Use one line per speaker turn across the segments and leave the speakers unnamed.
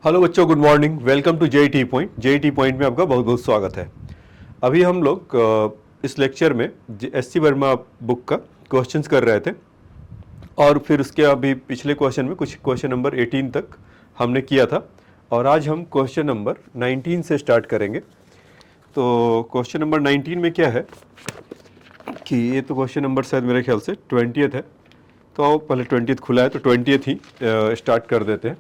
Hello बच्चों, good morning. Welcome to JET point. JET point में आपका बहुत बहुत स्वागत है। अभी हम लोग इस लेक्चर में एससी वर्मा बुक का क्वेश्चंस कर रहे थे और फिर उसके अभी पिछले क्वेश्चन में कुछ क्वेश्चन नंबर 18 तक हमने किया था और आज हम क्वेश्चन नंबर 19 से स्टार्ट करेंगे। तो क्वेश्चन नंबर 19 में क्या है कि ये तो क्वेश्चन नंबर शायद मेरे ख्याल से 20th है, तो आओ पहले 20th खुला है तो 20th ही स्टार्ट कर देते हैं।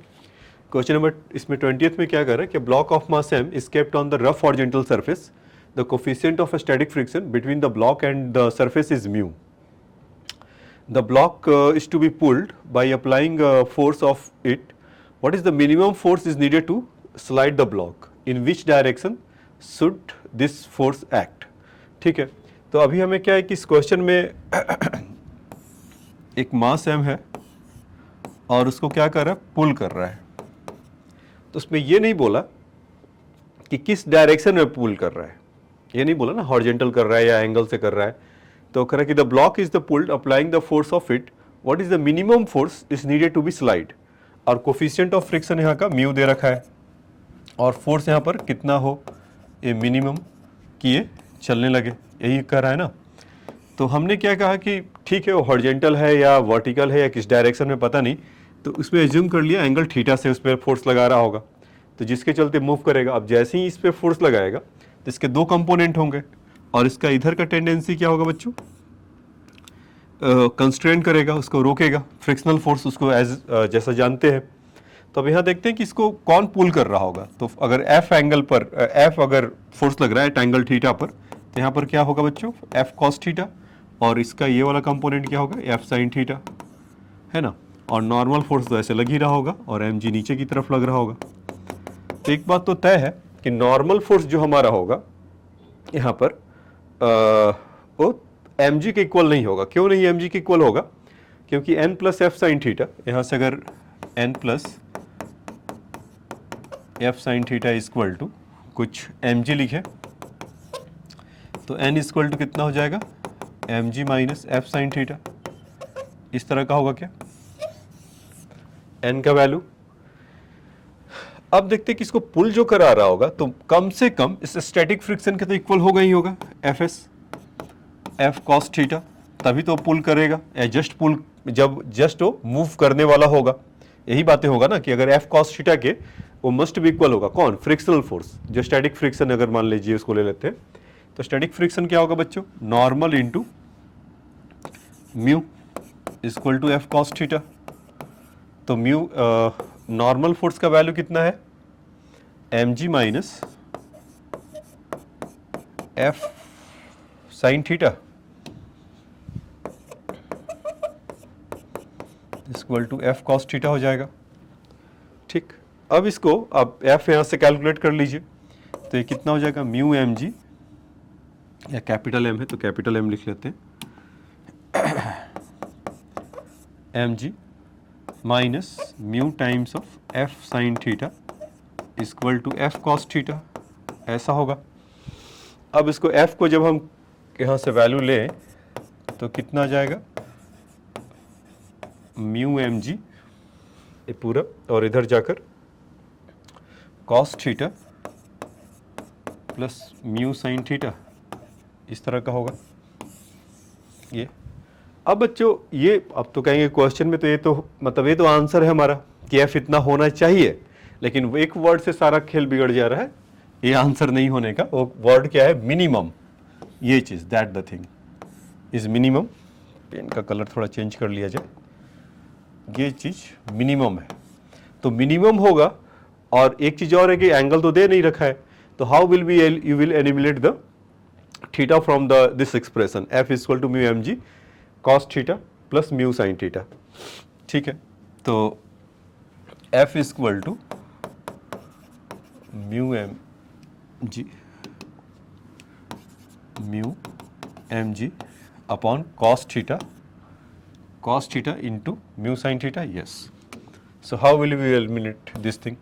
क्वेश्चन नंबर इसमें 20th में क्या कर रहा है कि block of mass m is kept on the rough horizontal surface, the coefficient of static friction between the block and the surface is mu. The block is to be pulled by applying force of it. What is the minimum force is needed to slide the block? In which direction should this force act? ठीक है, तो अभी हमें क्या है कि इस question में एक मास m है और उसको क्या कर रहा है, पुल कर रहा है। तो उसमें ये नहीं बोला कि किस डायरेक्शन में पुल कर रहा है, ये नहीं बोला ना हॉरिजॉन्टल कर रहा है या एंगल से कर रहा है। तो कह रहा है कि the block is the pulled applying the force of it, what is the minimum force is needed to be slide. और कोफिशिएंट ऑफ फ्रिक्शन यहाँ का म्यू दे रखा है और फोर्स यहाँ पर कितना हो, ये मिनिमम कि ये चलने लगे, यही कह रहा है ना। तो हमने क्या कहा कि ठीक है वो हॉरिजॉन्टल है या वर्टिकल है या किस डायरेक्शन में पता नहीं, तो उसमें एज्यूम कर लिया एंगल थीटा से उस पर फोर्स लगा रहा होगा, तो जिसके चलते मूव करेगा। अब जैसे ही इस पर फोर्स लगाएगा तो इसके दो कंपोनेंट होंगे और इसका इधर का टेंडेंसी क्या होगा बच्चों, कंस्ट्रेंट करेगा, उसको रोकेगा, फ्रिक्शनल फोर्स उसको एज जैसा जानते हैं। तो अब यहाँ देखते हैं कि इसको कौन पुल कर रहा होगा। तो अगर एफ एंगल पर एफ अगर फोर्स लग रहा है एंगल थीटा पर, तो यहाँ पर क्या होगा बच्चों, एफ कॉस थीटा, और इसका ये वाला कंपोनेंट क्या होगा, एफ साइन थीटा, है ना। और नॉर्मल फोर्स तो ऐसे लग ही रहा होगा और एम जी नीचे की तरफ लग रहा होगा। तो एक बात तो तय है कि नॉर्मल फोर्स जो हमारा होगा यहाँ पर वो एम जी के इक्वल नहीं होगा। क्यों नहीं एम जी के इक्वल होगा, क्योंकि N plus F sine theta, यहाँ से अगर N plus F sine theta equal to कुछ एम जी लिखे तो एन इक्वल टू कितना हो जाएगा, M G minus F sine theta, इस तरह का होगा क्या एन का वैल्यू। अब देखते हैं कि इसको पुल जो करा रहा होगा तो कम से कम इस स्टैटिक फ्रिक्शन के तो इक्वल होगा ही होगा, F S F cos theta, तभी तो पुल करेगा। या जस्ट पुल जब जस्ट वो मूव करने वाला होगा, यही बातें होगा ना कि अगर एफ कॉस थीटा के वो मस्ट भी इक्वल होगा कौन, फ्रिक्शनल फोर्स, जो स्टैटिक फ्रिक्शन अगर मान लीजिए उसको ले लेते हैं तो स्टैटिक फ्रिक्शन क्या होगा बच्चों, normal into mu equal to F cos theta. तो म्यू नॉर्मल फोर्स का वैल्यू कितना है, M ji minus F sine theta equal to F cos theta हो जाएगा। ठीक, अब इसको आप एफ यहाँ से कैलकुलेट कर लीजिए तो ये कितना हो जाएगा, म्यू एम जी, या कैपिटल एम है तो कैपिटल एम लिख लेते हैं, M ji minus mu times of F sine theta equal to F cos theta, ऐसा होगा। अब इसको एफ को जब हम यहाँ से वैल्यू लें तो कितना आ जाएगा, म्यू एम जी ये पूरा और इधर जाकर cos theta plus mu sine theta, इस तरह का होगा ये। अब बच्चों ये अब तो कहेंगे क्वेश्चन में तो ये तो मतलब ये तो आंसर है हमारा कि एफ इतना होना चाहिए, लेकिन एक वर्ड से सारा खेल बिगड़ जा रहा है। ये आंसर नहीं होने का, वो वर्ड क्या है, मिनिमम, ये चीज़, that the thing is minimum. Pen का कलर थोड़ा चेंज कर लिया जाए, ये चीज़ मिनिमम है तो मिनिमम होगा। और एक चीज़ और है कि एंगल तो दे नहीं रखा है, तो how will be you will eliminate the theta from the this expression, F equal to mu M G cos theta plus mu sine theta. ठीक है, तो F equal to mu M G mu M G upon cos theta into mu sine theta, yes. So how will we eliminate this thing,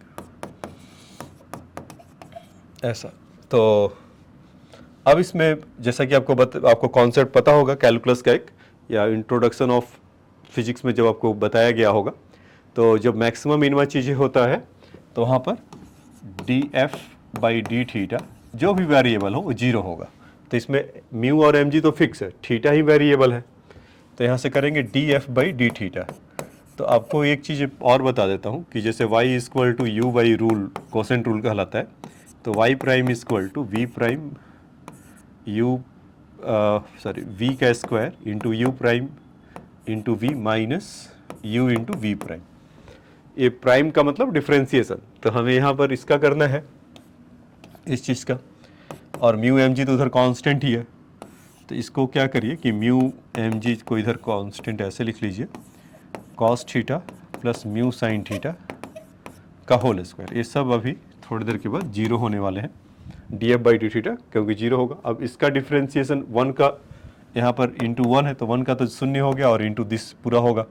ऐसा। तो अब इसमें जैसा कि आपको कॉन्सेप्ट पता होगा कैलकुलस का एक, या इंट्रोडक्शन ऑफ फिजिक्स में जब आपको बताया गया होगा, तो जब मैक्सिमम मिनिमम चीज़ें होता है तो वहाँ पर D F by D theta जो भी वेरिएबल हो वो 0 होगा। तो इसमें म्यू और एम जी तो फिक्स है, थीटा ही वेरिएबल है। तो यहाँ से करेंगे D F by D theta. तो आपको एक चीज़ और बता देता हूँ कि जैसे y equal to u by rule quotient rule कहलाता है, तो y prime equal to v prime u v का square into u prime into v minus u into v prime. ये प्राइम का मतलब डिफ्रेंसिएशन, तो हमें यहाँ पर इसका करना है इस चीज़ का, और म्यू एम जी तो उधर कांस्टेंट ही है। तो इसको क्या करिए कि म्यू एम जी को इधर कांस्टेंट ऐसे लिख लीजिए, cos theta plus mu sine theta का होल स्क्वायर। ये सब अभी थोड़ी देर के बाद 0 होने वाले हैं, D F by D theta क्योंकि 0 होगा। अब इसका डिफ्रेंसिएशन 1 का यहाँ पर इंटू 1 है, तो 1 का तो 0 हो गया और इंटू दिस पूरा होगा।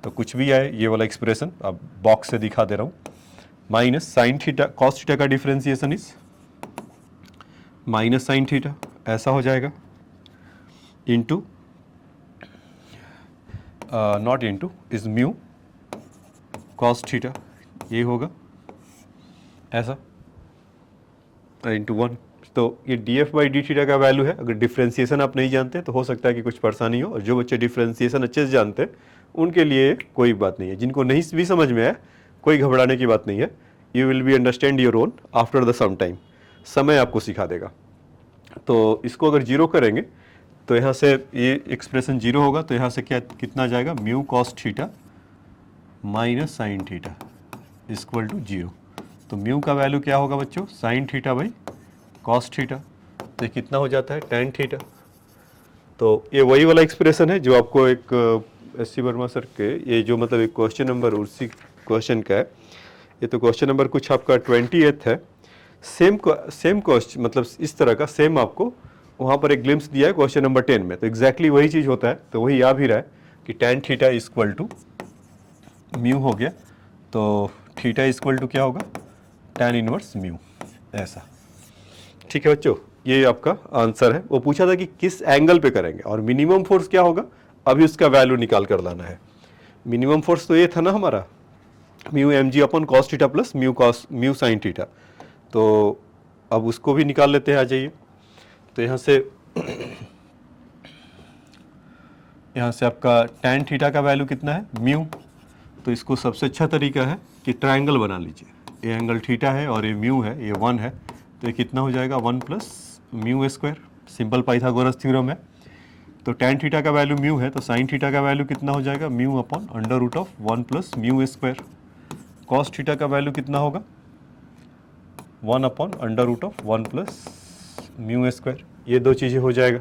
तो कुछ भी आए ये वाला एक्सप्रेशन अब बॉक्स से दिखा दे रहा हूँ, minus sine theta cos theta का differentiation is minus sine theta ऐसा हो जाएगा, into not into is mu cos theta, ये होगा ऐसा इंटू 1। तो ये D F by D theta का वैल्यू है। अगर डिफ्रेंसिएशन आप नहीं जानते तो हो सकता है कि कुछ परेशानी हो, और जो बच्चे डिफ्रेंसिएशन अच्छे से जानते हैं उनके लिए कोई बात नहीं है। जिनको नहीं भी समझ में आया कोई घबराने की बात नहीं है, you will be understand your own after the some time, समय आपको सिखा देगा। तो इसको अगर 0 करेंगे तो यहाँ से ये एक्सप्रेशन 0 होगा, तो यहाँ से क्या कितना जाएगा, mu cos theta minus sine theta equal to 0। तो म्यू का वैल्यू क्या होगा बच्चों, sine theta by cos theta, तो ये कितना हो जाता है, टैन थीटा। तो ये वही वाला एक्सप्रेशन है जो आपको एक एस सी वर्मा सर के ये जो मतलब एक क्वेश्चन नंबर उसी क्वेश्चन का है। ये तो क्वेश्चन नंबर कुछ आपका 28 है, सेम क्वेश्चन मतलब इस तरह का सेम आपको वहाँ पर एक ग्लिम्स दिया है क्वेश्चन नंबर 10 में। तो एग्जैक्टली वही चीज़ होता है, तो वही आ भी रहा है कि tan theta equal to mu हो गया, तो थीटा इक्वल टू क्या होगा, टैन इनवर्स म्यू, ऐसा। ठीक है बच्चों, ये आपका आंसर है। वो पूछा था कि किस एंगल पे करेंगे, और मिनिमम फोर्स क्या होगा, अभी उसका वैल्यू निकाल कर लाना है। मिनिमम फोर्स तो ये था ना हमारा, mu M G upon cos theta plus mu sine theta. तो अब उसको भी निकाल लेते हैं, आ जाइए। तो यहाँ से आपका टैन थीटा का वैल्यू कितना है, म्यू। तो इसको सबसे अच्छा तरीका है कि ट्रायंगल बना लीजिए। ये एंगल थीटा है और ये म्यू है, ये 1 है, तो ये कितना हो जाएगा, 1 plus mu square. Simple Pythagoras theorem है। तो टैन थीटा का वैल्यू म्यू है, तो साइन थीटा का वैल्यू कितना हो जाएगा, mu upon under root of 1 plus mu square. Cos theta का वैल्यू कितना होगा, 1 upon under root of 1 plus mu square. ये दो चीज़ें हो जाएगा।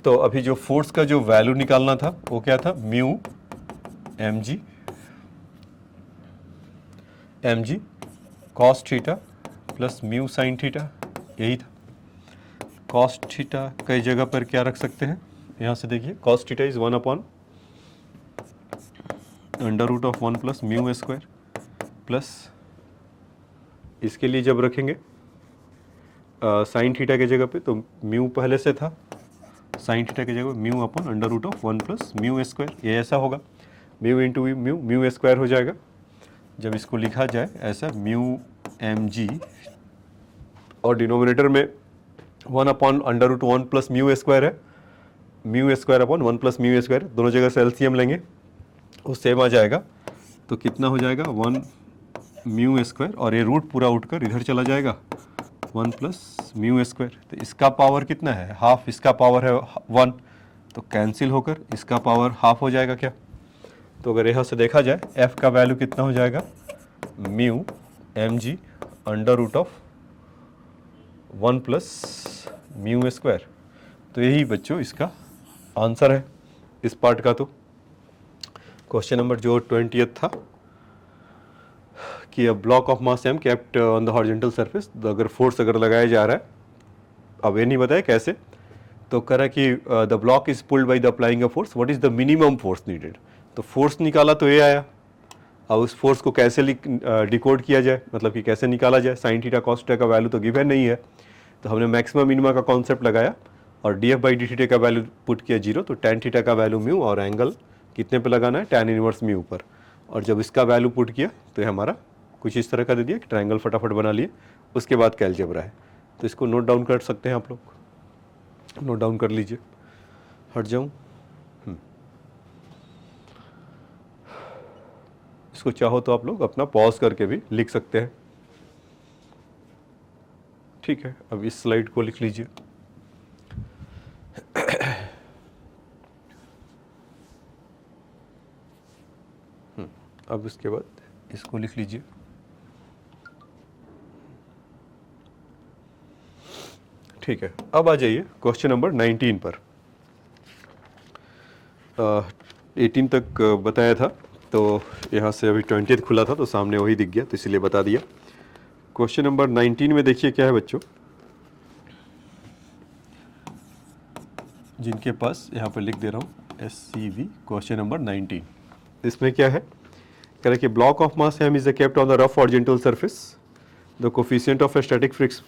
तो अभी जो फोर्स का जो वैल्यू निकालना था वो क्या था, mu M G cos theta plus mu sine theta, यही था। कॉस थीटा कई जगह पर क्या रख सकते हैं, यहाँ से देखिए, cos theta is 1 upon under root of 1 plus mu square, plus इसके लिए जब रखेंगे साइन थीटा की जगह पे, तो म्यू पहले से था, साइन थीटा की जगह mu upon under root of 1 plus mu square, ये ऐसा होगा। म्यू इंटू म्यू स्क्वायर हो जाएगा। जब इसको लिखा जाए ऐसा, म्यू एम जी और डिनोमिनेटर में 1 upon under root 1 plus mu square है, mu square upon 1 plus mu square, दोनों जगह से एलसीएम लेंगे वो सेम आ जाएगा। तो कितना हो जाएगा, 1 म्यू स्क्वायर, और ये रूट पूरा उठकर इधर चला जाएगा, 1 प्लस म्यू स्क्वायर। तो इसका पावर कितना है, हाफ, इसका पावर है 1, तो कैंसिल होकर इसका पावर हाफ हो जाएगा क्या। तो अगर यहाँ से देखा जाए f का वैल्यू कितना हो जाएगा, mu M G under root of 1 plus mu square. तो यही बच्चों इसका आंसर है इस पार्ट का। तो क्वेश्चन नंबर जो 20 था कि block of mass m kept on the horizontal surface, अगर फोर्स अगर लगाया जा रहा है, अब ये नहीं बताया कैसे, तो कह रहा है कि the block is pulled by the applying a force, what is the minimum force needed. तो फोर्स निकाला तो ये आया, अब उस फोर्स को कैसे डिकोड किया जाए, मतलब कि कैसे निकाला जाए। साइन थीटा कॉस थीटा का वैल्यू तो गिवन नहीं है, तो हमने मैक्सिमम मिनिमा का कॉन्सेप्ट लगाया और D F by D theta का वैल्यू पुट किया 0, तो टैन थीटा का वैल्यू म्यू, और एंगल कितने पे लगाना है, टैन इनवर्स म्यू पर। और जब इसका वैल्यू पुट किया तो ये हमारा कुछ इस तरह का दे दिया कि ट्रायंगल फटाफट बना लिए। उसके बाद क्या अलजेब्रा है, तो इसको नोट डाउन कर सकते हैं आप लोग, नोट डाउन कर लीजिए। हट जाऊं, इसको चाहो तो आप लोग अपना पॉज करके भी लिख सकते हैं। ठीक है, अब इस स्लाइड को लिख लीजिए। अब इसके बाद इसको लिख लीजिए। ठीक है, अब आ जाइए क्वेश्चन नंबर 19 पर। 18 तक बताया था, तो यहाँ से अभी 20th खुला था तो सामने वही दिख गया, तो इसलिए बता दिया। क्वेश्चन नंबर 19 में देखिए क्या है बच्चों, जिनके पास यहाँ पर लिख दे रहा हूँ SCV क्वेश्चन नंबर 19। इसमें क्या है, कह रहा है कि block of mass m is kept on the rough horizontal surface, the coefficient of static friction,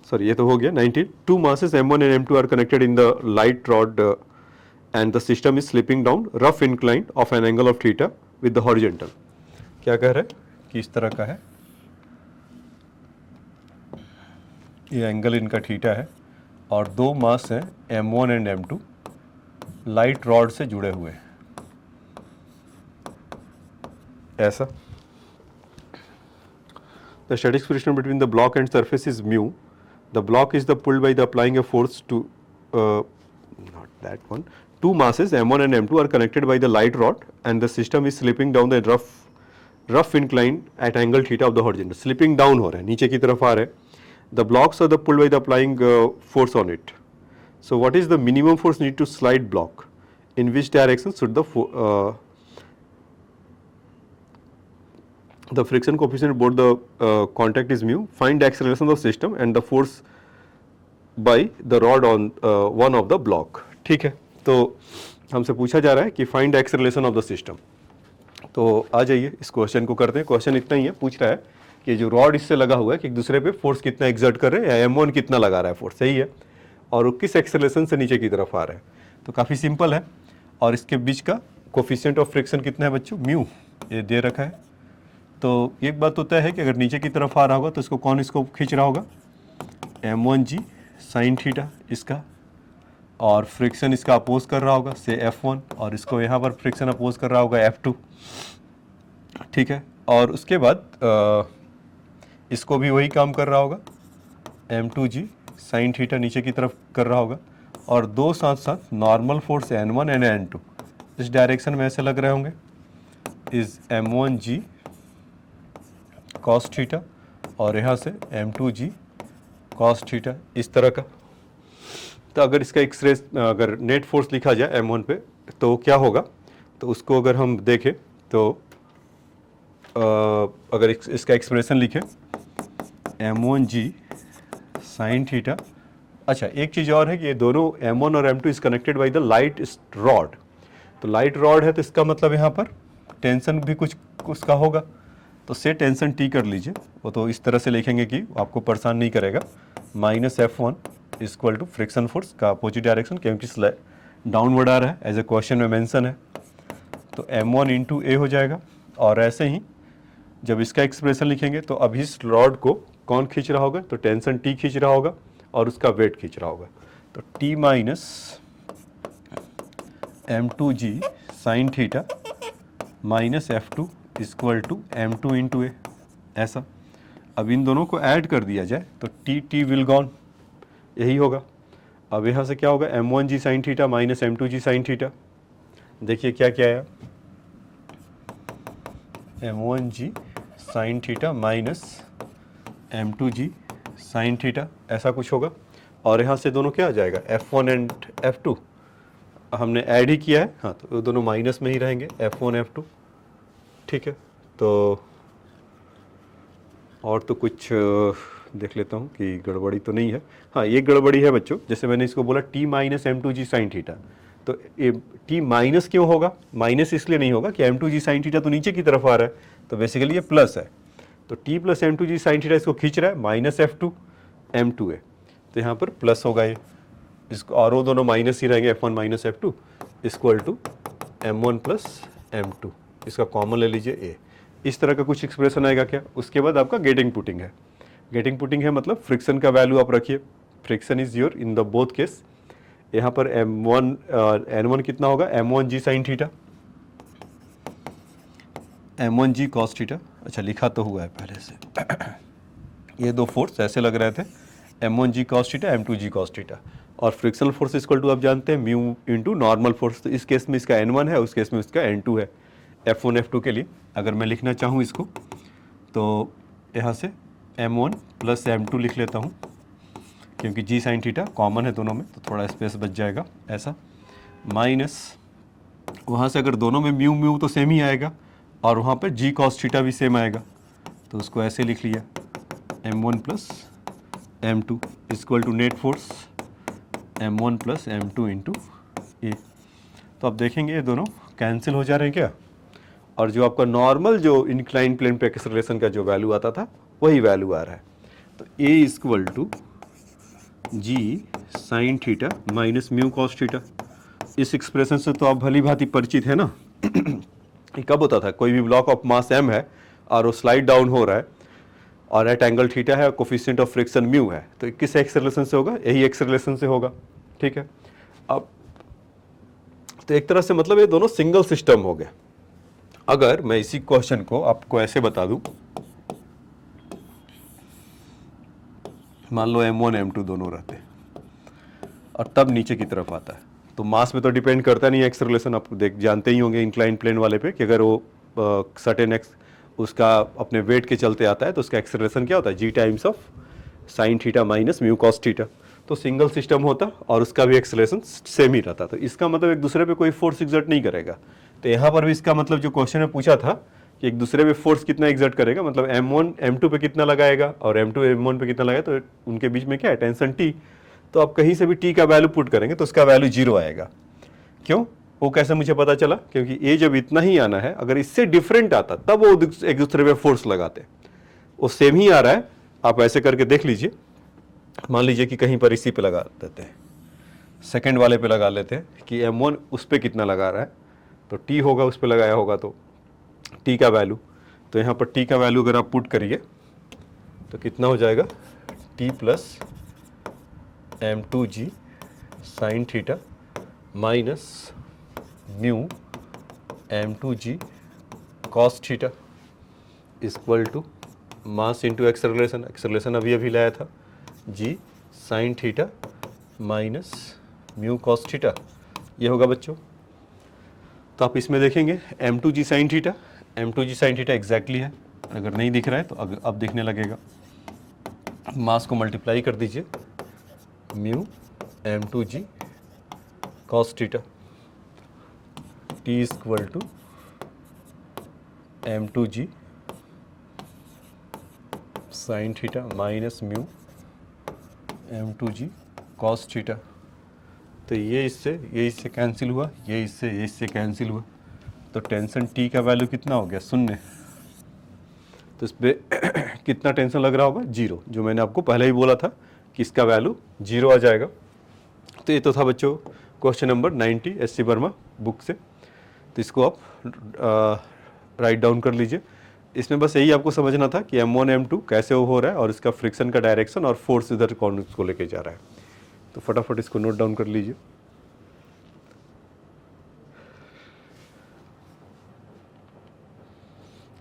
sorry ये तो हो गया 19। Two masses m1 and m2 are connected in the light rod and the system is slipping down rough inclined of an angle of theta with the horizontal. क्या कह रहे हैं कि इस तरह का है, ये एंगल इनका थीटा है और दो मास हैं m1 and m2 light rod से जुड़े हुए हैं, ऐसा। The static friction between the block and surface is mu. The block is pulled by applying a force to not that one. Two masses m1 and m2 are connected by the light rod and the system is slipping down the rough incline at angle theta of the horizontal. Slipping down हो रहा है, नीचे की तरफ आ रहा है। The blocks are pulled by the applying force on it. So what is the minimum force needed to slide block? In which direction should the friction coefficient both the contact is mu. Find the acceleration of the system and the force by the rod on one of the block. ठीक है, तो हमसे पूछा जा रहा है कि find the acceleration of the system। तो आ जाइए इस क्वेश्चन को करते हैं। क्वेश्चन इतना ही है, पूछ रहा है कि जो रॉड इससे लगा हुआ है कि एक दूसरे पे फोर्स कितना एग्जर्ट कर रहे हैं, या m1 कितना लगा रहा है फोर्स, सही है, और वो किस एक्सेलरेशन से नीचे की तरफ आ रहा है। तो काफ़ी सिंपल है, और इसके बीच का कोफिशिएंट ऑफ फ्रिक्शन कितना है बच्चों, म्यू, ये दे रखा है। तो एक बात तो तय है कि अगर नीचे की तरफ आ रहा होगा तो इसको कौन इसको खींच रहा होगा, m1g साइन थीटा इसका, और फ्रिक्शन इसका अपोज कर रहा होगा से F1, और इसको यहाँ पर फ्रिक्शन अपोज कर रहा होगा F2। ठीक है, और उसके बाद इसको भी वही काम कर रहा होगा, m2g साइन थीटा नीचे की तरफ कर रहा होगा, और दो साथ साथ normal force n1 and n2 इस डायरेक्शन में ऐसे लग रहे होंगे, इज m1g कॉस थीटा, और यहाँ से m2g कॉस थीटा, इस तरह का। तो अगर इसका एक्सप्रेस अगर नेट फोर्स लिखा जाए m1 पे तो क्या होगा, तो उसको अगर हम देखें तो अगर इसका एक्सप्रेशन लिखें m1g साइन थीटा। अच्छा, एक चीज़ और है कि ये दोनों m1 और m2 is connected by the light rod. तो लाइट रॉड है तो इसका मतलब यहाँ पर टेंशन भी कुछ उसका होगा, तो से टेंशन टी कर लीजिए। वो तो इस तरह से लिखेंगे कि आपको परेशान नहीं करेगा, minus F1 equal to friction force का अपोजिट डायरेक्शन, क्योंकि डाउनवर्ड आ रहा है एज ए क्वेश्चन में मेंशन है, तो m1 इंटू ए हो जाएगा। और ऐसे ही जब इसका एक्सप्रेशन लिखेंगे तो अभी इस रॉड को कौन खींच रहा होगा, तो टेंशन टी खींच रहा होगा और उसका वेट खींच रहा होगा, तो T minus m2g sine theta minus F2 equal to m2 into A, ऐसा। अब इन दोनों को ऐड कर दिया जाए तो टी विल गॉन, यही होगा। अब यहाँ से क्या होगा, m1g sign theta minus m2g sine theta. देखिए क्या क्या है, m1g sign theta minus m2g sine theta, ऐसा कुछ होगा। और यहाँ से दोनों क्या आ जाएगा, F1 एंड F2 हमने ऐड ही किया है, हाँ, तो दोनों माइनस में ही रहेंगे, F1 F2। ठीक है, तो और तो कुछ देख लेता हूँ कि गड़बड़ी तो नहीं है। हाँ, ये गड़बड़ी है बच्चों, जैसे मैंने इसको बोला t minus m2g sine theta, तो ये t माइनस क्यों होगा, माइनस इसलिए नहीं होगा कि m2g साइन थीटा तो नीचे की तरफ आ रहा है, तो बेसिकली ये प्लस है, तो t plus m2g sine theta इसको खींच रहा है, माइनस F2 m2a, तो यहाँ पर प्लस होगा ये, इसको और वो दोनों माइनस ही रहेंगे, F1 minus F2 equal to m1 plus m2, इसका कॉमन ले लीजिए a। इस तरह का कुछ एक्सप्रेशन आएगा क्या। उसके बाद आपका गेटिंग पुटिंग है। गेटिंग पुटिंग है मतलब फ्रिक्शन का वैल्यू आप रखिए, friction is your in the both case. यहाँ पर n1 कितना होगा, m1g sine theta, m1g cos theta. अच्छा लिखा तो हुआ है पहले से। ये दो फोर्स ऐसे लग रहे थे, m1g cos theta, m2g cos theta. और फ्रिक्शनल फोर्स इक्वल टू आप जानते हैं म्यू इंटू नॉर्मल फोर्स। तो इस केस में इसका n1 है, उस केस में इसका n2 है। F1 F2 के लिए अगर मैं लिखना चाहूँ इसको तो यहाँ से m1 प्लस m2 लिख लेता हूँ, क्योंकि g साइन थीटा कॉमन है दोनों में तो थोड़ा स्पेस बच जाएगा ऐसा, माइनस वहाँ से अगर दोनों में म्यू म्यू तो सेम ही आएगा और वहाँ पर g कॉस थीटा भी सेम आएगा, तो उसको ऐसे लिख लिया m1 plus m2 equal to net force m1 plus m2 into a. तो आप देखेंगे ये दोनों कैंसिल हो जा रहे हैं क्या, और जो आपका नॉर्मल जो इंक्लाइन प्लेन पे एक्सेलरेशन का जो वैल्यू आता था वही वैल्यू आ रहा है। तो a equal to g sine theta minus mu cos theta. इस एक्सप्रेशन से तो आप भली भांति परिचित है ना। ये कब होता था, कोई भी ब्लॉक ऑफ मास m है और वो स्लाइड डाउन हो रहा है और एट एंगल थीटा है, कोफिशिएंट ऑफ फ्रिक्शन म्यू है, तो किस एक्सेलरेशन से होगा, यही एक्सेलरेशन से होगा। ठीक है, अब तो एक तरह से मतलब ये दोनों सिंगल सिस्टम हो गए। अगर मैं इसी क्वेश्चन को आपको ऐसे बता दूं, मान लो m1 m2 दोनों रहते हैं और तब नीचे की तरफ आता है, तो मास में तो डिपेंड करता नहीं है एक्सेलरेशन। आप देख जानते ही होंगे इंक्लाइन प्लेन वाले पे कि अगर वो सर्टेन एक्स उसका अपने वेट के चलते आता है तो उसका एक्सेलरेशन क्या होता है, g times of sine theta minus mu cos theta. तो सिंगल सिस्टम होता और उसका भी एक्सेलरेशन सेम ही रहता, तो इसका मतलब एक दूसरे पे कोई फोर्स एग्जर्ट नहीं करेगा। तो यहाँ पर भी इसका मतलब जो क्वेश्चन में पूछा था कि एक दूसरे पे फोर्स कितना एग्जर्ट करेगा, मतलब m1 m2 पे कितना लगाएगा और m2 m1 पे कितना लगाएगा, तो उनके बीच में क्या है, टेंशन T। तो आप कहीं से भी T का वैल्यू पुट करेंगे तो उसका वैल्यू 0 आएगा। क्यों, वो कैसे मुझे पता चला, क्योंकि A जब इतना ही आना है, अगर इससे डिफरेंट आता तब वो एक दूसरे पे फोर्स लगाते। वो सेम ही आ रहा है, आप ऐसे करके देख लीजिए। मान लीजिए कि कहीं पर इसी पे लगा देते हैं, सेकंड वाले पे लगा लेते हैं कि m1 उस पर कितना लगा रहा है, तो T होगा उस पर लगाया होगा तो T का वैल्यू। तो यहाँ पर T का वैल्यू अगर आप पुट करिए तो कितना हो जाएगा, T plus m2g sine theta minus mu m2g cos theta equal to mass into acceleration. Acceleration अभी अभी लाया था, g sine theta minus mu cos theta, ये होगा बच्चों। तो आप इसमें देखेंगे m2g sine theta, m2g sine theta exactly है। अगर नहीं दिख रहा है तो अब दिखने लगेगा। मास को मल्टीप्लाई कर दीजिए, mu m2g cos theta, t equal to m2g sine theta minus mu m2g cos theta. तो ये इससे कैंसिल हुआ, ये इससे कैंसिल हुआ, तो टेंशन T का वैल्यू कितना हो गया, 0। तो इस पर कितना टेंशन लग रहा होगा, 0, जो मैंने आपको पहले ही बोला था कि इसका वैल्यू 0 आ जाएगा। तो ये तो था बच्चों question number 90 SC Verma book से। तो इसको आप राइट डाउन कर लीजिए। इसमें बस यही आपको समझना था कि m1 m2 कैसे हो रहा है और इसका फ्रिक्शन का डायरेक्शन और फोर्स इधर कौन को लेके जा रहा है। तो फटाफट इसको नोट डाउन कर लीजिए।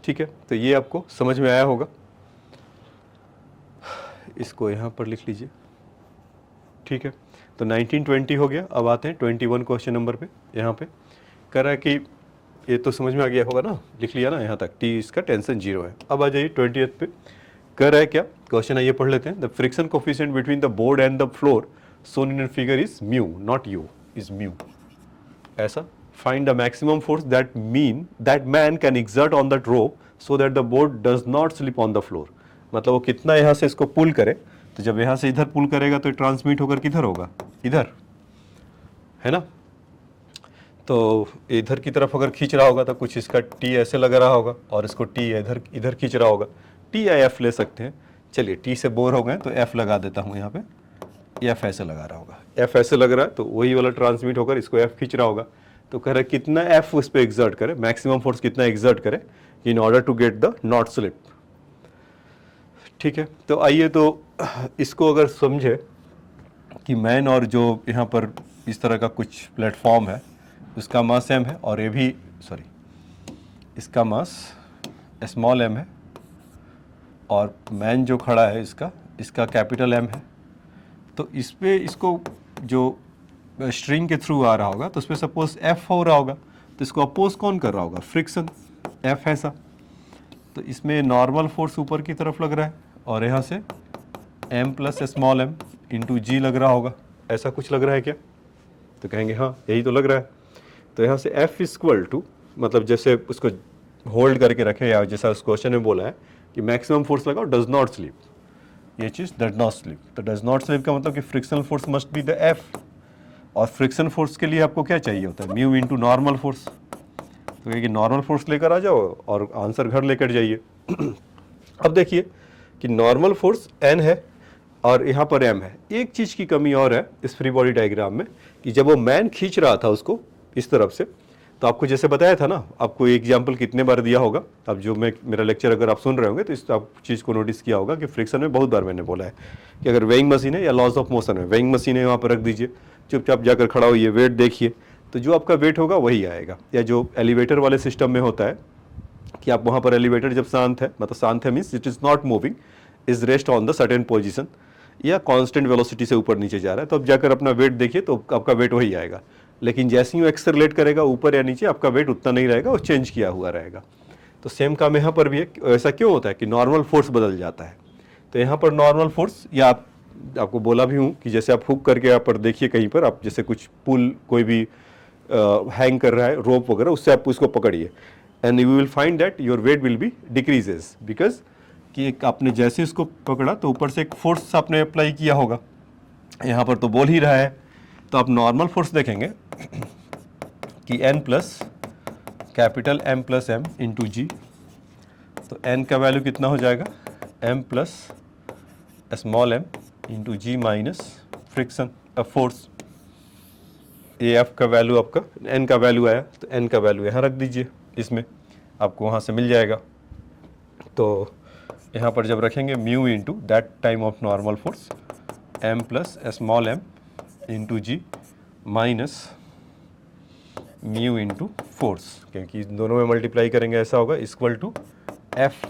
ठीक है, तो ये आपको समझ में आया होगा। इसको यहाँ पर लिख लीजिए। ठीक है, तो 1920 हो गया। अब आते हैं 21 क्वेश्चन नंबर पे। यहाँ पे कह रहा है कि ये तो समझ में आ गया होगा ना, लिख लिया ना यहाँ तक, T इसका टेंशन 0 है। अब आ जाइए 20th पे। कह रहा है क्या क्वेश्चन है, ये पढ़ लेते हैं। The friction coefficient between the board and the floor shown in a figure is mu, not u, is mu। ऐसा find the maximum force that man can exert on that rope so that the board does not slip on the floor। मतलब वो कितना यहाँ से इसको पुल करे, तो जब यहाँ से इधर पुल करेगा तो ट्रांसमिट होकर किधर होगा, इधर, है ना। तो इधर की तरफ अगर खींच रहा होगा तो कुछ इसका T ऐसे लग रहा होगा और इसको T इधर खींच रहा होगा, T या F ले सकते हैं। चलिए T से बोर हो गए तो F लगा देता हूँ यहाँ पे। F ऐसे लगा रहा होगा, F ऐसे लग रहा है तो वही वाला ट्रांसमिट होकर इसको F खींच रहा होगा। तो कह रहा है कितना एफ उस पर एग्जर्ट करे, मैक्सिमम फोर्स कितना एग्जर्ट करे in order to get the not slip. ठीक है, तो आइए तो इसको अगर समझे कि मैन और जो यहाँ पर इस तरह का कुछ प्लेटफॉर्म है उसका मास m है और ये भी सॉरी इसका मास स्मॉल m है और मैन जो खड़ा है इसका कैपिटल M है। तो इस पे इसको जो स्ट्रिंग के थ्रू आ रहा होगा तो उस पर सपोज F हो रहा होगा, तो इसको अपोज कौन कर रहा होगा, फ्रिक्शन, F ऐसा। तो इसमें नॉर्मल फोर्स ऊपर की तरफ लग रहा है और यहाँ से m plus small m into g लग रहा होगा, ऐसा कुछ लग रहा है क्या? तो कहेंगे हाँ यही तो लग रहा है। तो यहाँ से F इक्वल टू, मतलब जैसे उसको होल्ड करके रखें या जैसा उस क्वेश्चन में बोला है कि मैक्सिमम फोर्स लगाओ डज नॉट स्लिप, ये चीज़ डज नॉट स्लिप। तो डज नॉट स्लिप का मतलब कि frictional force must be the F, और फ्रिक्शन फोर्स के लिए आपको क्या चाहिए होता है, म्यू इंटू नॉर्मल फोर्स। तो ये कि नॉर्मल फोर्स लेकर आ जाओ और आंसर घर लेकर जाइए। अब देखिए कि नॉर्मल फोर्स n है और यहाँ पर m है। एक चीज़ की कमी और है इस फ्री बॉडी डायग्राम में कि जब वो मैन खींच रहा था उसको इस तरफ से, तो आपको जैसे बताया था ना, आपको एग्जाम्पल कितने बार दिया होगा, अब जो मेरा लेक्चर अगर आप सुन रहे होंगे तो इस आप चीज़ को नोटिस किया होगा कि फ्रिक्शन में बहुत बार मैंने बोला है कि अगर वेइंग मशीन है या लॉज ऑफ मोशन है, वेइंग मशीन है वहाँ पर रख दीजिए, चुपचाप जाकर खड़ा होइए, वेट देखिए, तो जो आपका वेट होगा वही आएगा। या जो एलिवेटर वाले सिस्टम में होता है कि आप वहाँ पर एलिवेटर जब शांत है, मतलब शांत है means it is not moving, is rest on the certain position या कांस्टेंट वेलोसिटी से ऊपर नीचे जा रहा है, तो अब जाकर अपना वेट देखिए तो आपका वेट वही आएगा। लेकिन जैसे ही वो एक्सेलरेट करेगा ऊपर या नीचे, आपका वेट उतना नहीं रहेगा, वो चेंज किया हुआ रहेगा। तो सेम काम यहाँ पर भी है। ऐसा क्यों होता है कि नॉर्मल फोर्स बदल जाता है? तो यहाँ पर नॉर्मल फोर्स, या आपको बोला भी हूँ कि जैसे आप हुक करके यहाँ पर देखिए कहीं पर, आप जैसे कुछ पुल कोई भी हैंग कर रहा है रोप वगैरह, उससे आप उसको पकड़िए and you will find that your weight will be decreases, because कि एक आपने जैसे इसको पकड़ा तो ऊपर से एक फोर्स आपने अप्लाई किया होगा, यहाँ पर तो बोल ही रहा है। तो आप नॉर्मल फोर्स देखेंगे कि n plus capital M plus M into g, तो n का वैल्यू कितना हो जाएगा, m plus small m into जी माइनस फ्रिक्शन फोर्स। ये f का वैल्यू आपका n का वैल्यू आया, तो n का वैल्यू यहाँ रख दीजिए, इसमें आपको वहाँ से मिल जाएगा। तो यहाँ पर जब रखेंगे mu into that time of normal force m plus small m into ji minus mu into force, क्योंकि दोनों में मल्टीप्लाई करेंगे ऐसा होगा इक्वल टू f।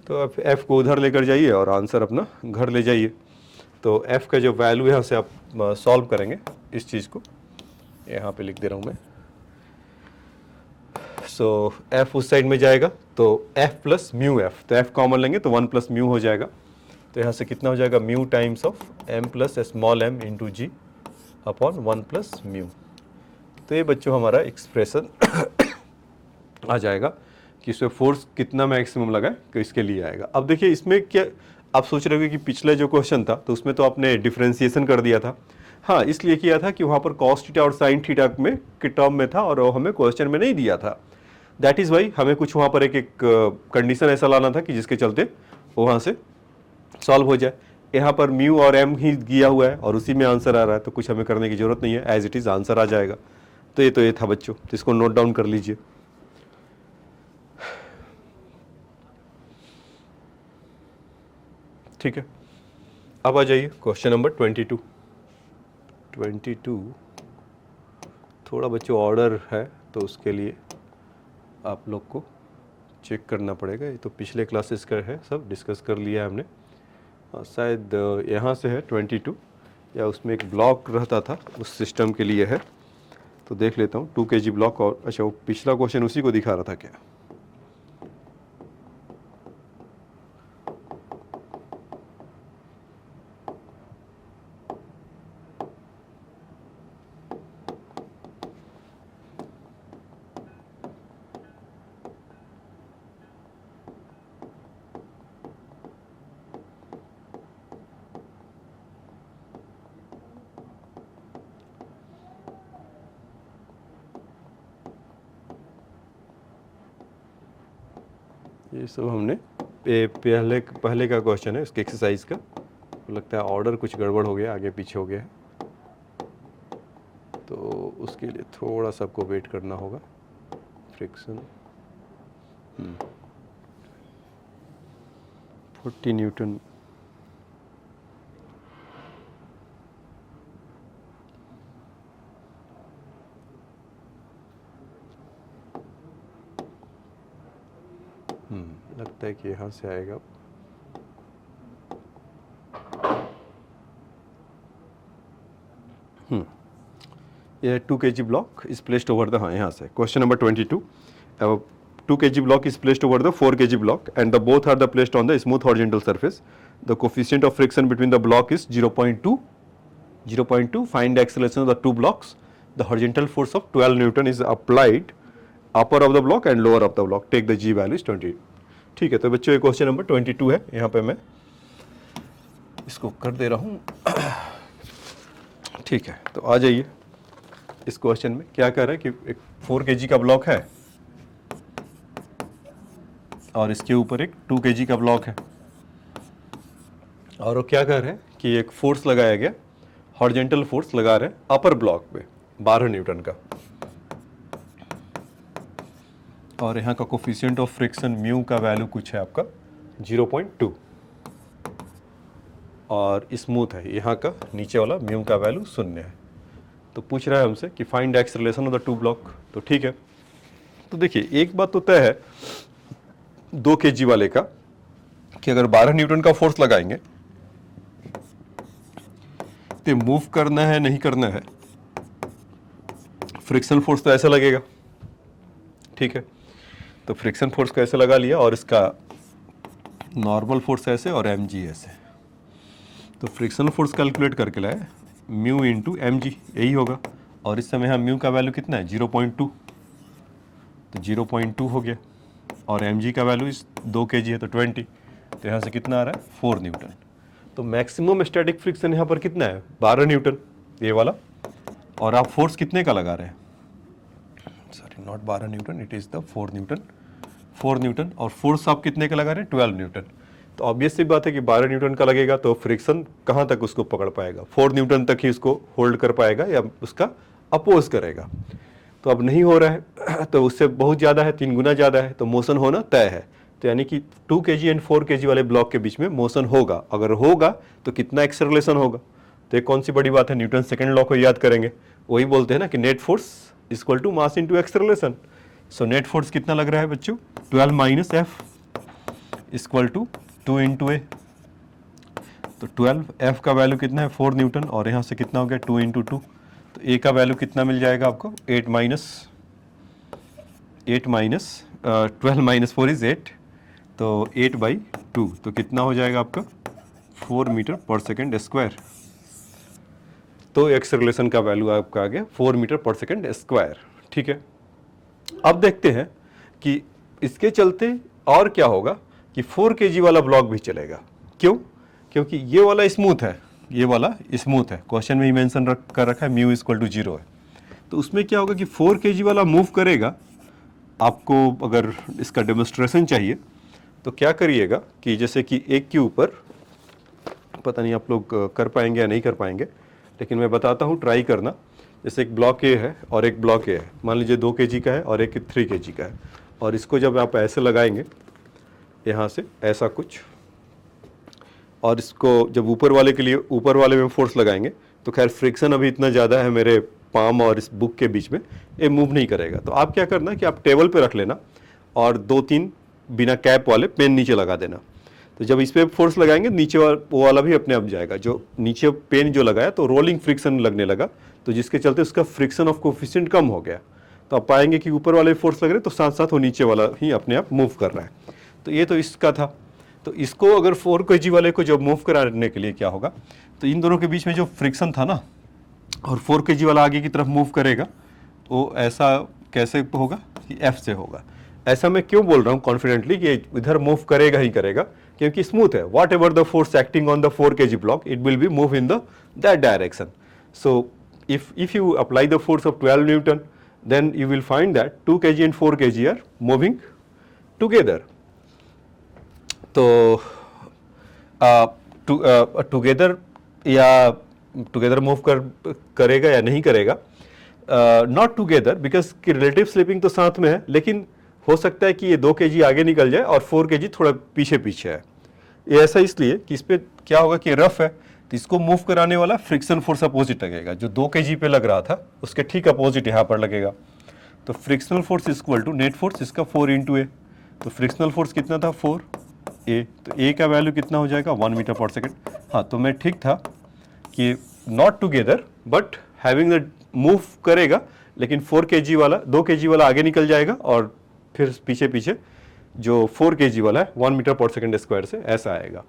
तो अब f को उधर लेकर जाइए और आंसर अपना घर ले जाइए। तो f का जो वैल्यू यहाँ से आप सॉल्व करेंगे इस चीज़ को, यहाँ पे लिख दे रहा हूँ मैं। सो f उस साइड में जाएगा तो f प्लस म्यू f, तो f कॉमन लेंगे तो 1 प्लस म्यू हो जाएगा। तो यहाँ से कितना हो जाएगा, mu times of m plus small m into ji upon 1 plus mu. तो ये बच्चों हमारा एक्सप्रेशन आ जाएगा कि इसमें फोर्स कितना मैक्सिमम लगा है कि इसके लिए आएगा। अब देखिए इसमें क्या आप सोच रहे हो कि पिछले जो क्वेश्चन था तो उसमें तो आपने डिफरेंशिएशन कर दिया था। हाँ, इसलिए किया था कि वहाँ पर कॉस थीटा और साइन थीटा में के टर्म में था और वो हमें क्वेश्चन में नहीं दिया था। दैट इज़ वाई हमें कुछ वहाँ पर एक कंडीशन ऐसा लाना था कि जिसके चलते वहाँ से सॉल्व हो जाए। यहाँ पर म्यू और m ही दिया हुआ है और उसी में आंसर आ रहा है, तो कुछ हमें करने की ज़रूरत नहीं है, एज इट इज़ आंसर आ जाएगा। तो ये था बच्चों, तो इसको नोट डाउन कर लीजिए। ठीक है, अब आ जाइए क्वेश्चन नंबर 22। थोड़ा बच्चों ऑर्डर है तो उसके लिए आप लोग को चेक करना पड़ेगा। ये तो पिछले क्लासेस का है, सब डिस्कस कर लिया है हमने। शायद यहाँ से है 22 या उसमें एक ब्लॉक रहता था उस सिस्टम के लिए है, तो देख लेता हूँ 2 kg ब्लॉक। और अच्छा, वो पिछला क्वेश्चन उसी को दिखा रहा था क्या? ये सब हमने पहले का क्वेश्चन है इसके एक्सरसाइज का। तो लगता है ऑर्डर कुछ गड़बड़ हो गया, आगे पीछे हो गया है, तो उसके लिए थोड़ा सा आपको वेट करना होगा। फ्रिक्शन 40 न्यूटन, लगता है कि यहाँ से आएगा। ये 2 kg block is placed over the, हाँ यहाँ से question number 22, 2 kg block is placed over the 4 kg block and the both are the placed on the smooth horizontal surface. The coefficient of friction between the block is 0.2. Find the acceleration of the two blocks. The horizontal force of 12 Newton is applied upper of the block and lower of the block. Take the G value is 20. ठीक है, तो बच्चों ये question number 22 है। यहाँ पे मैं इसको कर दे रहा हूँ। ठीक है, तो आ जाइए इस क्वेश्चन में। क्या कह रहा है कि एक 4 kg का ब्लॉक है और इसके ऊपर एक 2 kg का ब्लॉक है, और वो क्या कर रहे हैं कि एक फोर्स लगाया गया, हॉरिजॉन्टल फोर्स लगा रहे हैं अपर ब्लॉक पे 12 न्यूटन का, और यहाँ का कोफिशिएंट ऑफ फ्रिक्शन म्यू का वैल्यू कुछ है आपका 0.2, और स्मूथ है यहाँ का नीचे वाला म्यू का वैल्यू 0 है। तो पूछ रहा है हमसे कि find acceleration of the two block. तो ठीक है, तो देखिए एक बात तो तय है 2 kg वाले का कि अगर 12 न्यूटन का फोर्स लगाएंगे तो मूव करना है नहीं करना है, फ्रिक्शन फोर्स तो ऐसे लगेगा। ठीक है, तो फ्रिक्शन फोर्स को ऐसे लगा लिया और इसका नॉर्मल फोर्स ऐसे और mg ऐसे। तो फ्रिक्शन फोर्स कैलकुलेट करके लाए म्यू इंटू mg, यही होगा। और इस समय यहाँ म्यू का वैल्यू कितना है 0.2, तो 0.2 हो गया, और mg का वैल्यू इस 2 kg है तो 20, तो यहाँ से कितना आ रहा है 4 न्यूटन। तो मैक्सिमम स्टैटिक फ्रिक्शन यहाँ पर कितना है 12 न्यूटन ये वाला, और आप फोर्स कितने का लगा रहे हैं, sorry not 12 Newton, it is the 4 Newton, और फोर्स आप कितने का लगा रहे हैं 12 न्यूटन। तो ऑब्वियस सी बात है कि 12 न्यूटन का लगेगा तो फ्रिक्शन कहाँ तक उसको पकड़ पाएगा, 4 न्यूटन तक ही उसको होल्ड कर पाएगा या उसका अपोज करेगा। तो अब नहीं हो रहा है तो उससे बहुत ज़्यादा है, 3 गुना ज़्यादा है, तो मोशन होना तय है। तो यानी कि 2 kg एंड 4 kg वाले ब्लॉक के बीच में मोशन होगा। अगर होगा तो कितना एक्सेलरेशन होगा, तो एक कौन सी बड़ी बात है, न्यूटन सेकंड लॉ को याद करेंगे। वही बोलते हैं ना कि net force equal to mass into acceleration. So net force कितना लग रहा है बच्चों 12 minus F equal to 2 into a. तो 12 एफ का वैल्यू कितना है 4 न्यूटन, और यहाँ से कितना हो गया 2 इंटू 2, तो ए का वैल्यू कितना मिल जाएगा आपको 8 माइनस 12 माइनस 4 इज 8, तो 8/2, तो कितना हो जाएगा आपका 4 मीटर पर सेकेंड स्क्वायर। तो एक्सेलरेशन का वैल्यू आपका आ गया 4 मीटर पर सेकेंड स्क्वायर। ठीक है, अब देखते हैं कि इसके चलते और क्या होगा कि 4 kg वाला ब्लॉक भी चलेगा। क्यों? क्योंकि ये वाला स्मूथ है, ये वाला स्मूथ है, क्वेश्चन में ही मेंशन कर रखा है म्यू इक्वल टू 0 है। तो उसमें क्या होगा कि 4 kg वाला मूव करेगा। आपको अगर इसका डेमोन्स्ट्रेशन चाहिए तो क्या करिएगा कि जैसे कि एक के ऊपर, पता नहीं आप लोग कर पाएंगे या नहीं कर पाएंगे, लेकिन मैं बताता हूँ, ट्राई करना। जैसे एक ब्लॉक ए है और एक ब्लॉक ए है, मान लीजिए 2 kg का है और एक 3 kg का है, और इसको जब आप ऐसे लगाएंगे यहाँ से ऐसा कुछ, और इसको जब ऊपर वाले के लिए ऊपर वाले में फोर्स लगाएंगे तो खैर फ्रिक्शन अभी इतना ज़्यादा है मेरे पाम और इस बुक के बीच में, ये मूव नहीं करेगा। तो आप क्या करना कि आप टेबल पे रख लेना और 2-3 बिना कैप वाले पेन नीचे लगा देना। तो जब इस पर फोर्स लगाएंगे नीचे वो वाला भी अपने आप जाएगा। जो नीचे पेन जो लगाया तो रोलिंग फ्रिक्शन लगने लगा, तो जिसके चलते उसका फ्रिक्शन ऑफ कोफिशिएंट कम हो गया। तो आप पाएंगे कि ऊपर वाले फोर्स लग रहे तो साथ साथ वो नीचे वाला ही अपने आप मूव कर रहा है। तो ये तो इसका था। तो इसको अगर 4 kg वाले को जब मूव कराने के लिए क्या होगा, तो इन दोनों के बीच में जो फ्रिक्शन था ना, और 4 kg वाला आगे की तरफ मूव करेगा, तो ऐसा कैसे होगा कि एफ से होगा। ऐसा मैं क्यों बोल रहा हूँ कॉन्फिडेंटली कि इधर मूव करेगा ही करेगा, क्योंकि स्मूथ है। What ever the force acting on the 4 kg block, it will B move in the that direction. So if you apply the force of 12 Newton, then you will find that 2 kg and 4 kg are moving together. तो together या together move करेगा या नहीं करेगा, not together because कि relative slipping तो साथ में है, लेकिन हो सकता है कि ये 2 kg आगे निकल जाए और 4 kg थोड़ा पीछे पीछे है। ये ऐसा इसलिए कि इस पर क्या होगा कि रफ है, तो इसको मूव कराने वाला फ्रिक्शन फोर्स अपोजिट लगेगा। जो 2 kg पे लग रहा था उसके ठीक अपोजिट यहाँ पर लगेगा। तो frictional force equal to net force इसका 4 इंटू ए। तो फ्रिक्शनल फोर्स कितना था 4 ए, तो ए का वैल्यू कितना हो जाएगा 1 मीटर पर सेकेंड। हाँ, तो मैं ठीक था कि not together but having the move करेगा, लेकिन 4 kg वाला 2 kg वाला आगे निकल जाएगा और फिर पीछे पीछे जो 4 kg वाला है 1 मीटर पर सेकेंड स्क्वायर से ऐसा आएगा।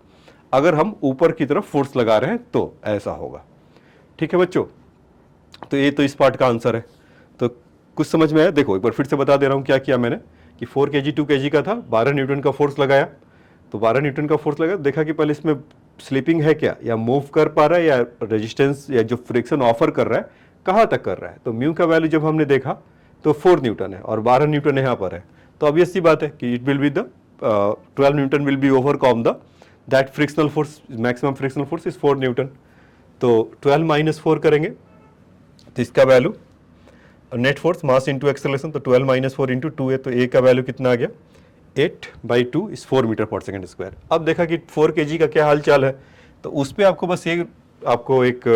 अगर हम ऊपर की तरफ फोर्स लगा रहे हैं तो ऐसा होगा। ठीक है बच्चों, तो ये तो इस पार्ट का आंसर है। तो कुछ समझ में आया? देखो एक बार फिर से बता दे रहा हूँ क्या किया मैंने कि 4 kg 2 kg का था, 12 न्यूटन का फोर्स लगाया। तो 12 न्यूटन का फोर्स लगाया, देखा कि पहले इसमें स्लिपिंग है क्या, या मूव कर पा रहा है, या रेजिस्टेंस या जो फ्रिक्शन ऑफर कर रहा है कहाँ तक कर रहा है। तो म्यू का वैल्यू जब हमने देखा तो 4 न्यूटन है और 12 न्यूटन यहाँ पर है। तो ऑब्वियस सी बात है कि it will be the 12 Newton will be overcome the that frictional force, maximum frictional force is 4 Newton. तो 12 माइनस 4 करेंगे तो इसका value net force mass into acceleration, तो 12 माइनस 4 इंटू 2 है, तो ए का वैल्यू कितना आ गया 8/2 is 4 metre per second square. अब देखा कि 4 kg का क्या हाल चाल है, तो उस पर आपको बस ये आपको एक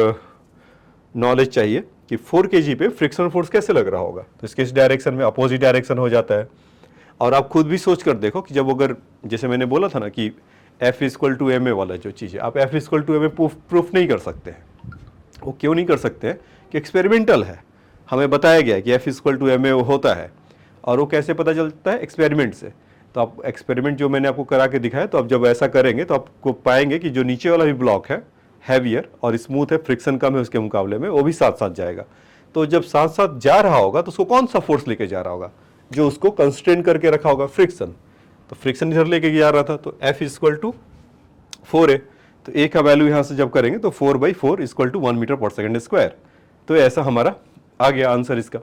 नॉलेज चाहिए कि 4 kg पे फ्रिक्शनल फोर्स कैसे लग रहा होगा। तो इसके इस डायरेक्शन में अपोजिट डायरेक्शन हो जाता है। और आप खुद भी सोच कर देखो कि जब अगर जैसे मैंने बोला था ना कि F equal to M A वाला जो चीज़ है, आप F equal to M A proof नहीं कर सकते हैं। वो क्यों नहीं कर सकते हैं कि एक्सपेरिमेंटल है, हमें बताया गया है कि F equal to M A होता है। और वो कैसे पता चलता है? एक्सपेरिमेंट से। तो आप एक्सपेरिमेंट जो मैंने आपको करा के दिखाया, तो आप जब ऐसा करेंगे तो आपको पाएंगे कि जो नीचे वाला भी ब्लॉक है हैवियर और स्मूथ है, फ्रिक्शन कम है उसके मुकाबले में, वो भी साथ साथ जाएगा। तो जब साथ साथ जा रहा होगा तो उसको कौन सा फोर्स लेके जा रहा होगा? जो उसको कंस्ट्रेन करके रखा होगा, फ्रिक्शन। तो फ्रिक्शन इधर लेके जा रहा था, तो F इक्वल टू 4 तो ए का वैल्यू यहाँ से जब करेंगे तो 4/4 equal to 1 metre per second square. तो ऐसा हमारा आ गया आंसर इसका।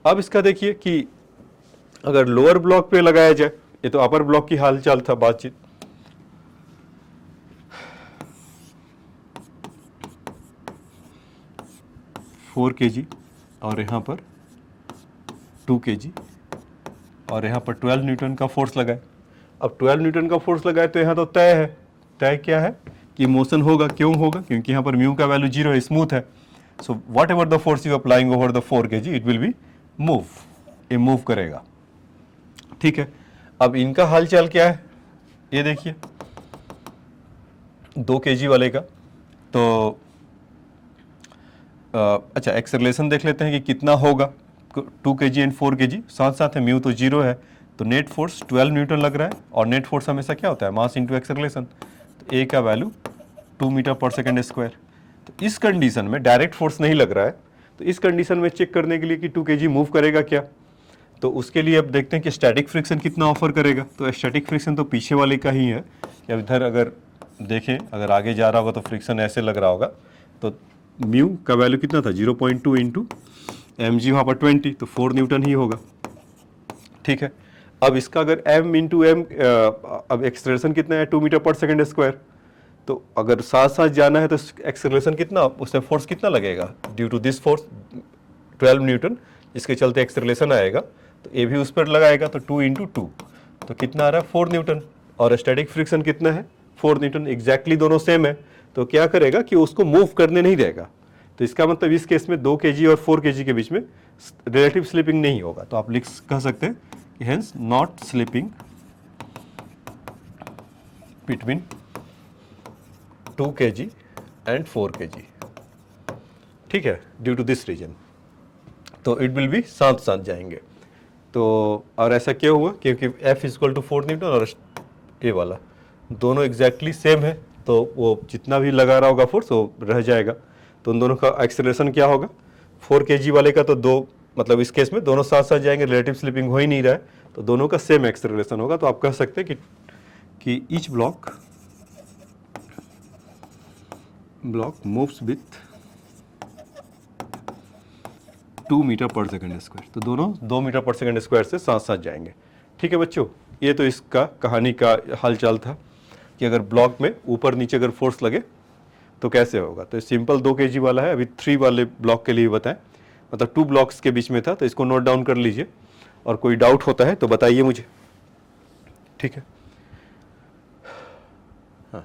अब इसका देखिए कि अगर लोअर ब्लॉक पे लगाया जाए, ये तो अपर ब्लॉक की हालचाल था बातचीत। फोर kg और यहाँ पर 2 kg और यहाँ पर 12 न्यूटन का फोर्स लगाए। अब 12 न्यूटन का फोर्स लगाए तो यहाँ तो तय है। तय क्या है कि मोशन होगा। क्यों होगा? क्योंकि यहाँ पर म्यू का वैल्यू 0 है, स्मूथ है। So what ever the force you applying over the 4 kg it will B move, ये मूव करेगा। ठीक है, अब इनका हालचाल क्या है ये देखिए। 2 kg वाले का तो अच्छा एक्सेलरेशन देख लेते हैं कि कितना होगा। 2 kg एंड 4 kg साथ साथ है, म्यू तो 0 है, तो नेट फोर्स 12 न्यूटन लग रहा है। और नेट फोर्स हमेशा क्या होता है? मास इंटू एक्सेलरेशन। तो ए का value 2 metre per second square. तो इस कंडीशन में डायरेक्ट फोर्स नहीं लग रहा है, तो इस कंडीशन में चेक करने के लिए कि 2 kg मूव करेगा क्या, तो उसके लिए अब देखते हैं कि स्टैटिक फ्रिक्शन कितना ऑफर करेगा। तो स्टैटिक फ्रिक्शन तो पीछे वाले का ही है कि अब इधर अगर देखें, अगर आगे जा रहा होगा तो फ्रिक्शन ऐसे लग रहा होगा। तो म्यू का वैल्यू कितना था 0.2 इंटू एम जी, वहाँ पर 20, तो 4 न्यूटन ही होगा। ठीक है, अब इसका अगर m इंटू एम, अब एक्सेलरेशन कितना है 2 मीटर पर सेकेंड स्क्वायर। तो अगर साथ साथ जाना है तो एक्सेलरेशन कितना, उससे फोर्स कितना लगेगा due to this force 12 newton, इसके चलते एक्सेलरेशन आएगा। तो ए भी उस पर लगाएगा, तो 2 इंटू 2 तो कितना आ रहा है 4 न्यूटन। और स्टैटिक फ्रिक्शन कितना है 4 न्यूटन, एग्जैक्टली दोनों सेम है। तो क्या करेगा कि उसको मूव करने नहीं देगा। तो इसका मतलब इस केस में 2 kg और 4 kg के बीच में रिलेटिव स्लिपिंग नहीं होगा। तो आप कह सकते हैं कि hence not slipping between 2 kg and 4 kg। ठीक है, ड्यू टू दिस रीजन, तो इट विल बी साथ साथ जाएंगे। तो और ऐसा क्यों हुआ? क्योंकि F इक्वल टू 4 न्यूटन और ए वाला दोनों एग्जैक्टली सेम है, तो वो जितना भी लगा रहा होगा फोर्स वो रह जाएगा। तो उन दोनों का एक्सेलरेशन क्या होगा? 4 kg वाले का तो दो, मतलब इस केस में दोनों साथ साथ जाएंगे, रिलेटिव स्लिपिंग हो ही नहीं रहा है, तो दोनों का सेम एक्सेलरेशन होगा। तो आप कह सकते हैं कि each block moves with 2 metre per second square. तो दोनों 2 मीटर पर सेकेंड स्क्वायर से साथ साथ जाएंगे। ठीक है बच्चों, ये तो इसका कहानी का हालचाल था कि अगर ब्लॉक में ऊपर नीचे अगर फोर्स लगे तो कैसे होगा। तो सिंपल 2 kg वाला है, अभी 3 वाले ब्लॉक के लिए बताएं। मतलब 2 ब्लॉक्स के बीच में था, तो इसको नोट डाउन कर लीजिए और कोई डाउट होता है तो बताइए मुझे, ठीक है। हाँ,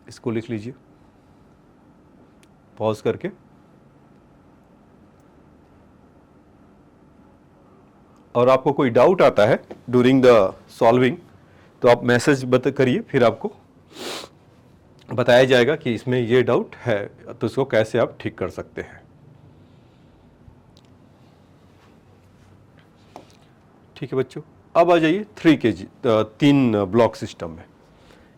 इसको लिख लीजिए पॉज करके। और आपको कोई डाउट आता है ड्यूरिंग द सॉल्विंग तो आप मैसेज करिए, फिर आपको बताया जाएगा कि इसमें ये डाउट है तो इसको कैसे आप ठीक कर सकते हैं। ठीक है बच्चों, अब आ जाइए 3 kg 3 ब्लॉक सिस्टम में।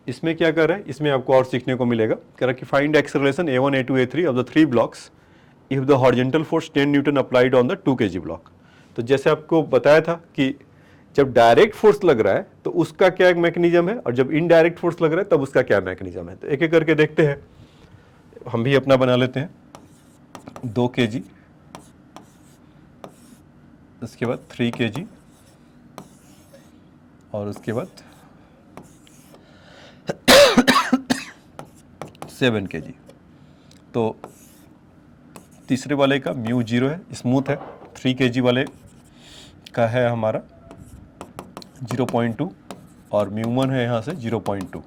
इसमें क्या कर रहा है, इसमें आपको और सीखने को मिलेगा। कह रहा है कि find acceleration A1 A2 A3 of the 3 blocks if the horizontal force 10 Newton applied on the 2 kg block. तो जैसे आपको बताया था कि जब डायरेक्ट फोर्स लग रहा है तो उसका क्या मैकेनिज्म है, और जब इनडायरेक्ट फोर्स लग रहा है तब उसका क्या मैकेनिज्म है। तो एक एक करके देखते हैं। हम भी अपना बना लेते हैं। 2 kg, उसके बाद 3 kg, और उसके बाद 7 kg। तो तीसरे वाले का म्यू 0 है, स्मूथ है। 3 kg वाले का है हमारा 0.2 और म्यू 1 है यहाँ से 0.2।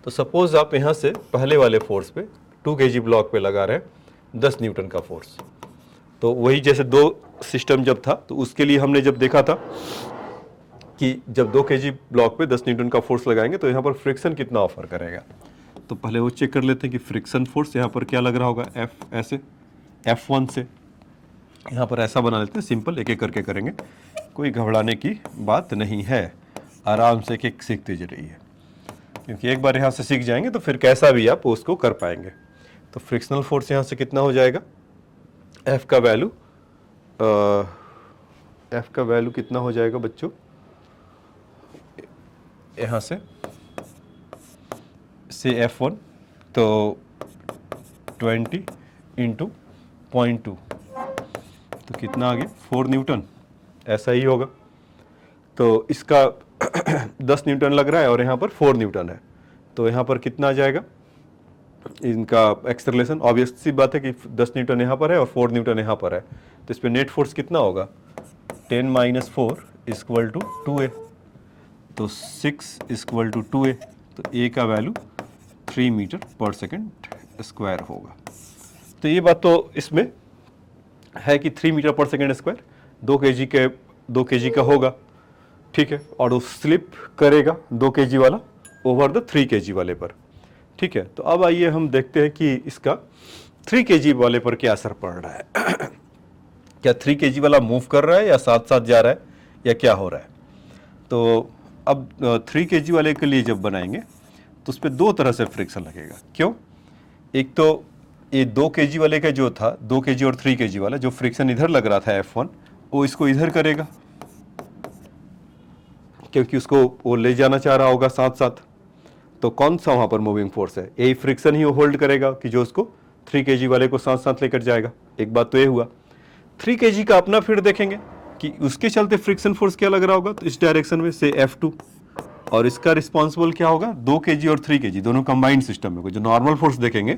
तो सपोज आप यहाँ से पहले वाले फोर्स पे 2 kg ब्लॉक पे लगा रहे हैं 10 न्यूटन का फोर्स। तो वही जैसे 2 सिस्टम जब था तो उसके लिए हमने जब देखा था कि जब 2 kg ब्लॉक पे 10 न्यूटन का फोर्स लगाएंगे तो यहाँ पर फ्रिक्शन कितना ऑफर करेगा। तो पहले वो चेक कर लेते हैं कि फ्रिक्शन फोर्स यहाँ पर क्या लग रहा होगा। F ऐसे F1 से यहाँ पर ऐसा बना लेते हैं, सिंपल एक एक करके करेंगे, कोई घबराने की बात नहीं है, आराम से एक एक सीखते रहिए, क्योंकि एक बार यहाँ से सीख जाएंगे तो फिर कैसा भी आप उसको कर पाएंगे। तो फ्रिक्शनल फोर्स यहाँ से कितना हो जाएगा, F का वैल्यू कितना हो जाएगा बच्चों, यहाँ से F1 तो 20 इंटू 0.2 तो कितना आ गया 4 न्यूटन, ऐसा ही होगा। तो इसका 10 न्यूटन लग रहा है और यहाँ पर 4 न्यूटन है, तो यहाँ पर कितना आ जाएगा इनका एक्सेलरेशन। ऑब्वियस सी बात है कि 10 न्यूटन यहाँ पर है और 4 न्यूटन यहाँ पर है, तो इस पर नेट फोर्स कितना होगा 10 - 4 = 2A। तो 6 = 2A, तो A का value 3 metre per second square होगा। तो ये बात तो इसमें है कि 3 metre per second square 2 kg का होगा, ठीक है। और वो स्लिप करेगा 2 kg वाला ओवर द 3 kg वाले पर, ठीक है। तो अब आइए हम देखते हैं कि इसका 3 kg वाले पर क्या असर पड़ रहा है। क्या 3 kg वाला मूव कर रहा है या साथ साथ जा रहा है या क्या हो रहा है। तो अब 3 kg वाले के लिए जब बनाएंगे तो उस पर 2 तरह से फ्रिक्शन लगेगा। क्यों, एक तो ये 2 kg वाले का जो था 2 kg और 3 kg वाला जो फ्रिक्शन इधर लग रहा था F1 वो इसको इधर करेगा, क्योंकि उसको वो ले जाना चाह रहा होगा साथ साथ। तो कौन सा वहाँ पर मूविंग फोर्स है, यही फ्रिक्शन ही होल्ड करेगा कि जो उसको 3 kg वाले को साथ साथ लेकर जाएगा। एक बात तो ये हुआ। 3 kg का अपना फिर देखेंगे कि उसके चलते फ्रिक्शन फोर्स क्या लग रहा होगा, तो इस डायरेक्शन में से F2, और इसका रिस्पॉन्सिबल क्या होगा 2 kg और 3 kg दोनों कंबाइंड सिस्टम में। जो नॉर्मल फोर्स देखेंगे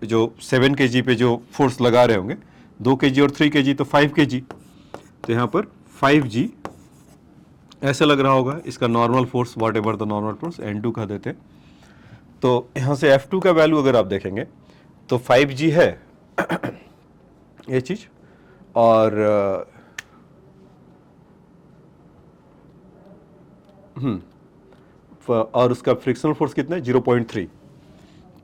जो 7 kg पे जो फोर्स लगा रहे होंगे 2 kg और 3 kg तो 5 kg, तो यहाँ पर 5G ऐसे लग रहा होगा। इसका normal force what ever the normal force N2 कह देते हैं। तो यहाँ से F2 का वैल्यू अगर आप देखेंगे तो 5G है ये चीज, और उसका फ्रिक्शनल फोर्स कितना है 0.3।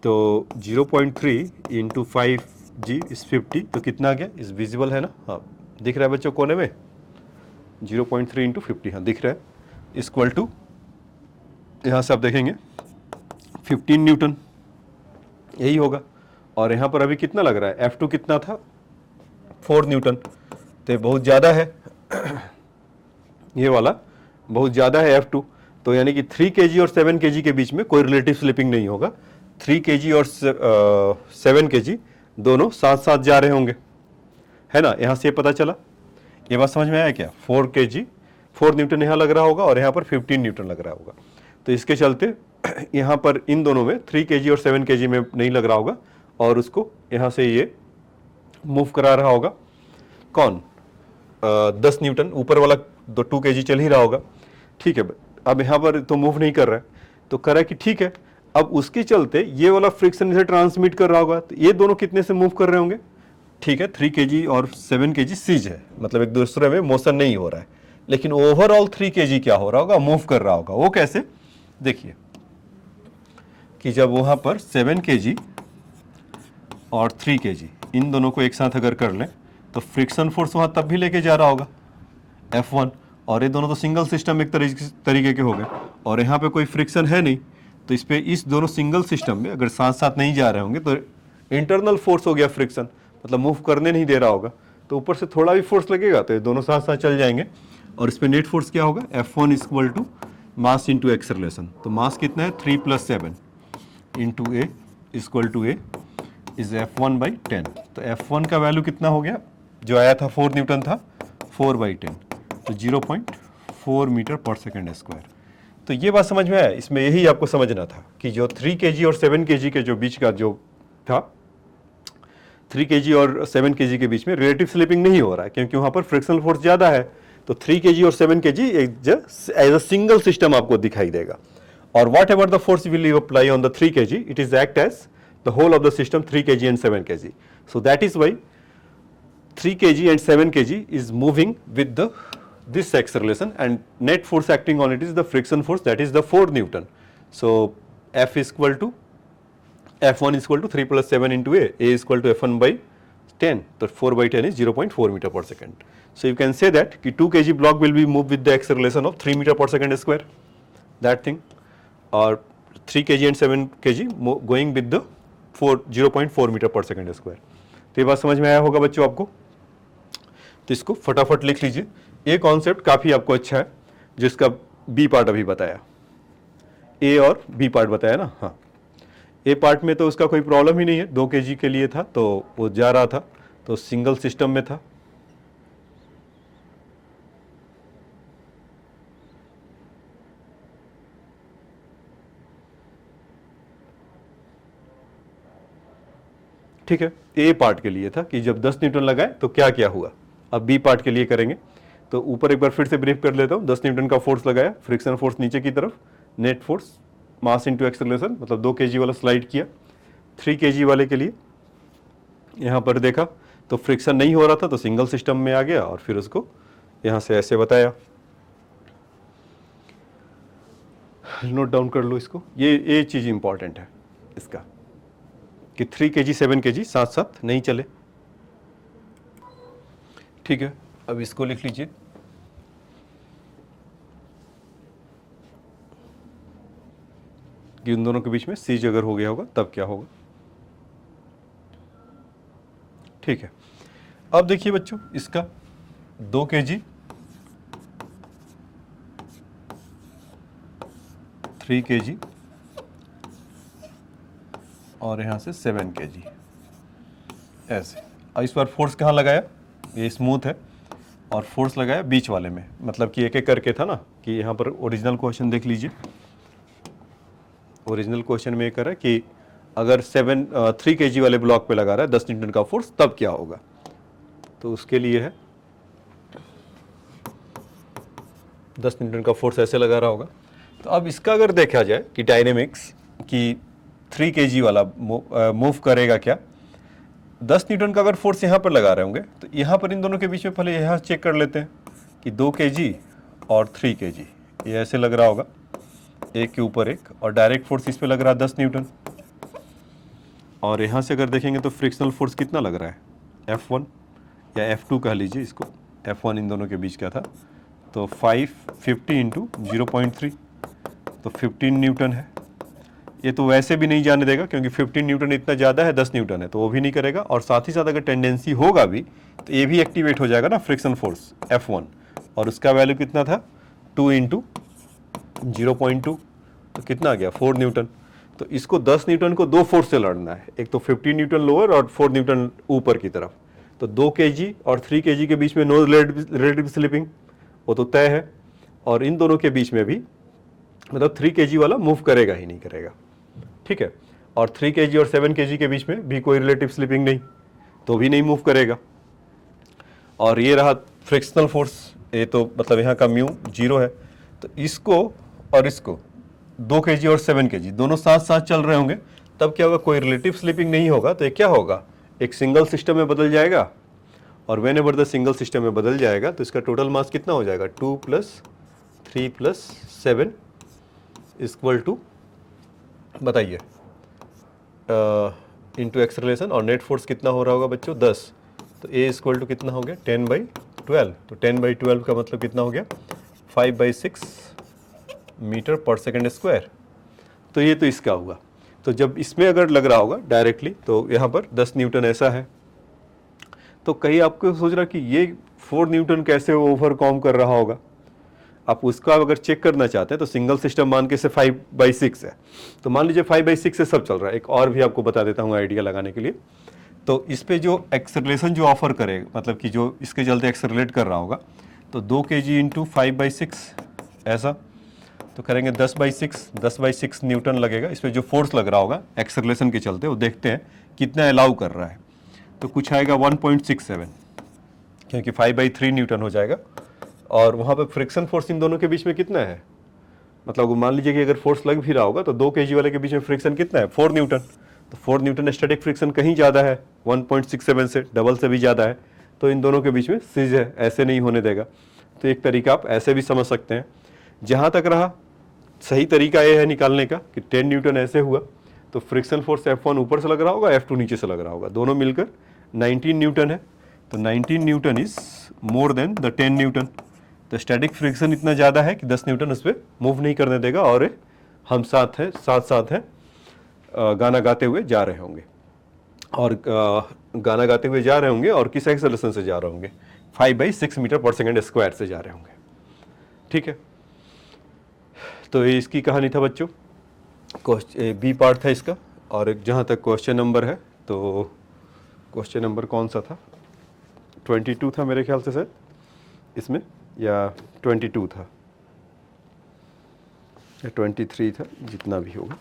तो 0.3 इंटू 5G इज 50, तो कितना आ गया, इस विजिबल है ना, हाँ दिख रहा है बच्चों कोने में 0.3 इंटू 50, हाँ दिख रहा है, इक्वल टू यहाँ से आप देखेंगे 15 न्यूटन यही होगा। और यहाँ पर अभी कितना लग रहा है F2 कितना था 4 न्यूटन, तो बहुत ज़्यादा है ये वाला बहुत ज़्यादा है F2। तो यानी कि 3 kg और 7 kg के बीच में कोई रिलेटिव स्लिपिंग नहीं होगा। 3 kg और 7 kg दोनों साथ साथ जा रहे होंगे, है ना। यहाँ से ये पता चला, ये बात समझ में आया क्या, 4 न्यूटन यहाँ लग रहा होगा और यहाँ पर 15 न्यूटन लग रहा होगा। तो इसके चलते यहाँ पर इन दोनों में 3 kg और 7 kg में नहीं लग रहा होगा, और उसको यहाँ से ये मूव करा रहा होगा कौन, 10 न्यूटन, ऊपर वाला 2 kg चल ही रहा होगा, ठीक है। अब यहाँ पर तो मूव नहीं कर रहा है, तो कह रहा है कि ठीक है, अब उसके चलते ये वाला फ्रिक्शन इसे ट्रांसमिट कर रहा होगा, तो ये दोनों कितने से मूव कर रहे होंगे, ठीक है, 3 kg और 7 kg सीज है, मतलब एक दूसरे में मोशन नहीं हो रहा है, लेकिन ओवरऑल 3 kg क्या हो रहा होगा, मूव कर रहा होगा। वो कैसे, देखिए कि जब वहां पर 7 kg और 3 kg इन दोनों को एक साथ अगर कर लें तो फ्रिक्शन फोर्स वहां तब भी लेके जा रहा होगा F1, और ये दोनों तो सिंगल सिस्टम एक तरीके के हो गए, और यहाँ पे कोई फ्रिक्शन है नहीं, तो इस पे इस दोनों सिंगल सिस्टम में अगर साथ साथ नहीं जा रहे होंगे तो इंटरनल फोर्स हो गया फ्रिक्शन, मतलब मूव करने नहीं दे रहा होगा, तो ऊपर से थोड़ा भी फोर्स लगेगा तो ये दोनों साथ साथ चल जाएंगे, और इस पे नेट फोर्स क्या होगा, F1 equal to mass into acceleration. तो मास कितना है, 3 + 7 into a equal to a is F1/10। तो F1 का वैल्यू कितना हो गया, जो आया था 4 न्यूटन था, 4/10, तो 0.4 मीटर पर सेकेंड स्क्वायर। तो ये बात समझ में आया, इसमें यही आपको समझना था कि जो 3 kg और 7 kg के जो बीच का जो था, 3 kg और 7 kg के बीच में रिलेटिव स्लिपिंग नहीं हो रहा है, क्योंकि वहां पर फ्रिक्शनल फोर्स ज्यादा है, तो 3 kg और 7 kg as a single system आपको दिखाई देगा, और whatever the force will you apply on the 3 kg, it is act as the whole of the system 3 kg and 7 kg. So that is why 3 kg and 7 kg is moving with this acceleration, and net force acting on it is the friction force, that is the 4 Newton. So F is equal to F1 is equal to 3 + 7 into A is equal to F1/10. So 4/10 is 0.4 meter per second. So you can say that 2 kg block will be moved with the acceleration of 3 meter per second square, that thing, or 3 kg and 7 kg going with the 0.4 metre per second square. तो ये बात समझ में आया होगा बच्चों आपको, तो इसको फटाफट लिख लीजिए। ये कॉन्सेप्ट काफी आपको अच्छा है, जिसका बी पार्ट अभी बताया, ए और बी पार्ट बताया ना, हाँ। ए पार्ट में तो उसका कोई प्रॉब्लम ही नहीं है, 2 kg के लिए था तो वो जा रहा था, तो सिंगल सिस्टम में था। ठीक है, ए पार्ट के लिए था कि जब 10 न्यूटन लगाए तो क्या क्या हुआ। अब बी पार्ट के लिए करेंगे, तो ऊपर एक बार फिर से ब्रीफ कर लेता हूँ। 10 न्यूटन का फोर्स लगाया, फ्रिक्शन फोर्स नीचे की तरफ, net force mass into acceleration, मतलब 2 kg वाला स्लाइड किया। 3 kg वाले के लिए यहाँ पर देखा तो फ्रिक्शन नहीं हो रहा था, तो सिंगल सिस्टम में आ गया, और फिर उसको यहाँ से ऐसे बताया। नोट डाउन कर लो इसको, ये चीज़ इंपॉर्टेंट है इसका, कि 3 kg 7 kg साथ साथ नहीं चले। ठीक है, अब इसको लिख लीजिए, कि उन दोनों के बीच में सीज अगर हो गया होगा तब क्या होगा। ठीक है, अब देखिए बच्चों, इसका 2 kg 3 kg और यहाँ से 7 kg ऐसे। अब इस बार फोर्स कहाँ लगाया, ये स्मूथ है, और फोर्स लगाया बीच वाले में, मतलब कि एक एक करके था ना, कि यहाँ पर ओरिजिनल क्वेश्चन देख लीजिए। ओरिजिनल क्वेश्चन में ये कर रहा है कि अगर 3 kg वाले ब्लॉक पे लगा रहा है 10 न्यूटन का फोर्स, तब क्या होगा। तो उसके लिए है 10 न्यूटन का फोर्स ऐसे लगा रहा होगा। तो अब इसका अगर देखा जाए कि डायनेमिक्स कि 3 kg वाला मूव करेगा क्या, 10 न्यूटन का अगर फोर्स यहाँ पर लगा रहे होंगे, तो यहाँ पर इन दोनों के बीच में पहले यहाँ चेक कर लेते हैं कि 2 kg और 3 kg, ये ऐसे लग रहा होगा एक के ऊपर एक, और डायरेक्ट फोर्स इस पे लग रहा है 10 न्यूटन। और यहाँ से अगर देखेंगे तो फ्रिक्शनल फोर्स कितना लग रहा है, F1 या F2 कह लीजिए इसको, F1 इन दोनों के बीच का था, तो 550 इंटू 0.3, तो 15 न्यूटन है। ये तो वैसे भी नहीं जाने देगा, क्योंकि 15 न्यूटन इतना ज़्यादा है, 10 न्यूटन है, तो वो भी नहीं करेगा। और साथ ही साथ अगर टेंडेंसी होगा भी तो ये भी एक्टिवेट हो जाएगा ना, फ्रिक्शन फोर्स F1, और उसका वैल्यू कितना था, 2 इंटू 0.2, तो कितना आ गया, 4 न्यूटन। तो इसको 10 न्यूटन को 2 फोर्स से लड़ना है, एक तो 15 न्यूटन लोअर और 4 न्यूटन ऊपर की तरफ। तो 2 kg और 3 kg के बीच में नो रिलेटिव स्लिपिंग, वो तो तय है, और इन दोनों के बीच में भी, मतलब 3 kg वाला मूव करेगा ही नहीं करेगा। ठीक है, और 3 kg और 7 kg के बीच में भी कोई रिलेटिव स्लिपिंग नहीं, तो भी नहीं मूव करेगा। और ये रहा फ्रिक्शनल फोर्स, ये तो मतलब यहाँ का म्यू 0 है। तो इसको और इसको 2 kg और 7 kg दोनों साथ साथ चल रहे होंगे, तब क्या होगा, कोई रिलेटिव स्लिपिंग नहीं होगा। तो ये क्या होगा, एक सिंगल सिस्टम में बदल जाएगा। और when ever the single system में बदल जाएगा तो इसका टोटल मास कितना हो जाएगा, 2 + 3 + 7 इक्वल टू, बताइए, इंटू एक्सेलरेशन। और नेट फोर्स कितना हो रहा होगा बच्चों, 10। तो ए इक्वल टू कितना हो गया, 10/12। तो 10/12 का मतलब कितना हो गया, 5/6 मीटर पर सेकेंड स्क्वायर। तो ये तो इसका हुआ। तो जब इसमें अगर लग रहा होगा डायरेक्टली तो यहाँ पर 10 न्यूटन ऐसा है। तो कहीं आपको सोच रहा कि ये 4 न्यूटन कैसे ओवरकम कर रहा होगा। आप उसका अगर चेक करना चाहते हैं तो सिंगल सिस्टम मान के से 5/6 है। तो मान लीजिए 5/6 से सब चल रहा है। एक और भी आपको बता देता हूँ आइडिया लगाने के लिए। तो इस पे जो एक्सेलरेशन जो ऑफर करेगा, मतलब कि जो इसके चलते एक्सेलरेट कर रहा होगा, तो 2 kg इंटू 5/6 ऐसा, तो करेंगे 10/6 न्यूटन लगेगा। इस पर जो फोर्स लग रहा होगा एक्सेलरेशन के चलते, वो देखते हैं कितना अलाउ कर रहा है। तो कुछ आएगा 1.67, क्योंकि 5/3 न्यूटन हो जाएगा। और वहाँ पे फ्रिक्शन फोर्स इन दोनों के बीच में कितना है, मतलब मान लीजिए कि अगर फोर्स लग भी रहा होगा तो 2 kg वाले के बीच में फ्रिक्शन कितना है, 4 न्यूटन। तो 4 न्यूटन स्टैटिक फ्रिक्शन कहीं ज़्यादा है, 1.67 से डबल से भी ज़्यादा है। तो इन दोनों के बीच में सीज है, ऐसे नहीं होने देगा। तो एक तरीका आप ऐसे भी समझ सकते हैं। जहाँ तक रहा सही तरीका ये है निकालने का कि 10 न्यूटन ऐसे हुआ तो फ्रिक्शन फोर्स F1 ऊपर से लग रहा होगा, F2 नीचे से लग रहा होगा, दोनों मिलकर 19 न्यूटन है। तो 19 Newton is more than the 10 Newton. तो स्टैटिक फ्रिक्शन इतना ज़्यादा है कि 10 न्यूटन उस पर मूव नहीं करने देगा। और हम साथ साथ हैं गाना गाते हुए जा रहे होंगे, और गाना गाते हुए जा रहे होंगे, और किस एक्सेलरेशन से जा रहे होंगे, 5/6 मीटर पर सेकेंड स्क्वायर से जा रहे होंगे। ठीक है, तो ये इसकी कहानी था बच्चों, बी पार्ट था इसका। और एक जहाँ तक क्वेश्चन नंबर है, तो क्वेश्चन नंबर कौन सा था, 22 था मेरे ख्याल से शायद इसमें, या 22 था या 23 था, जितना भी होगा।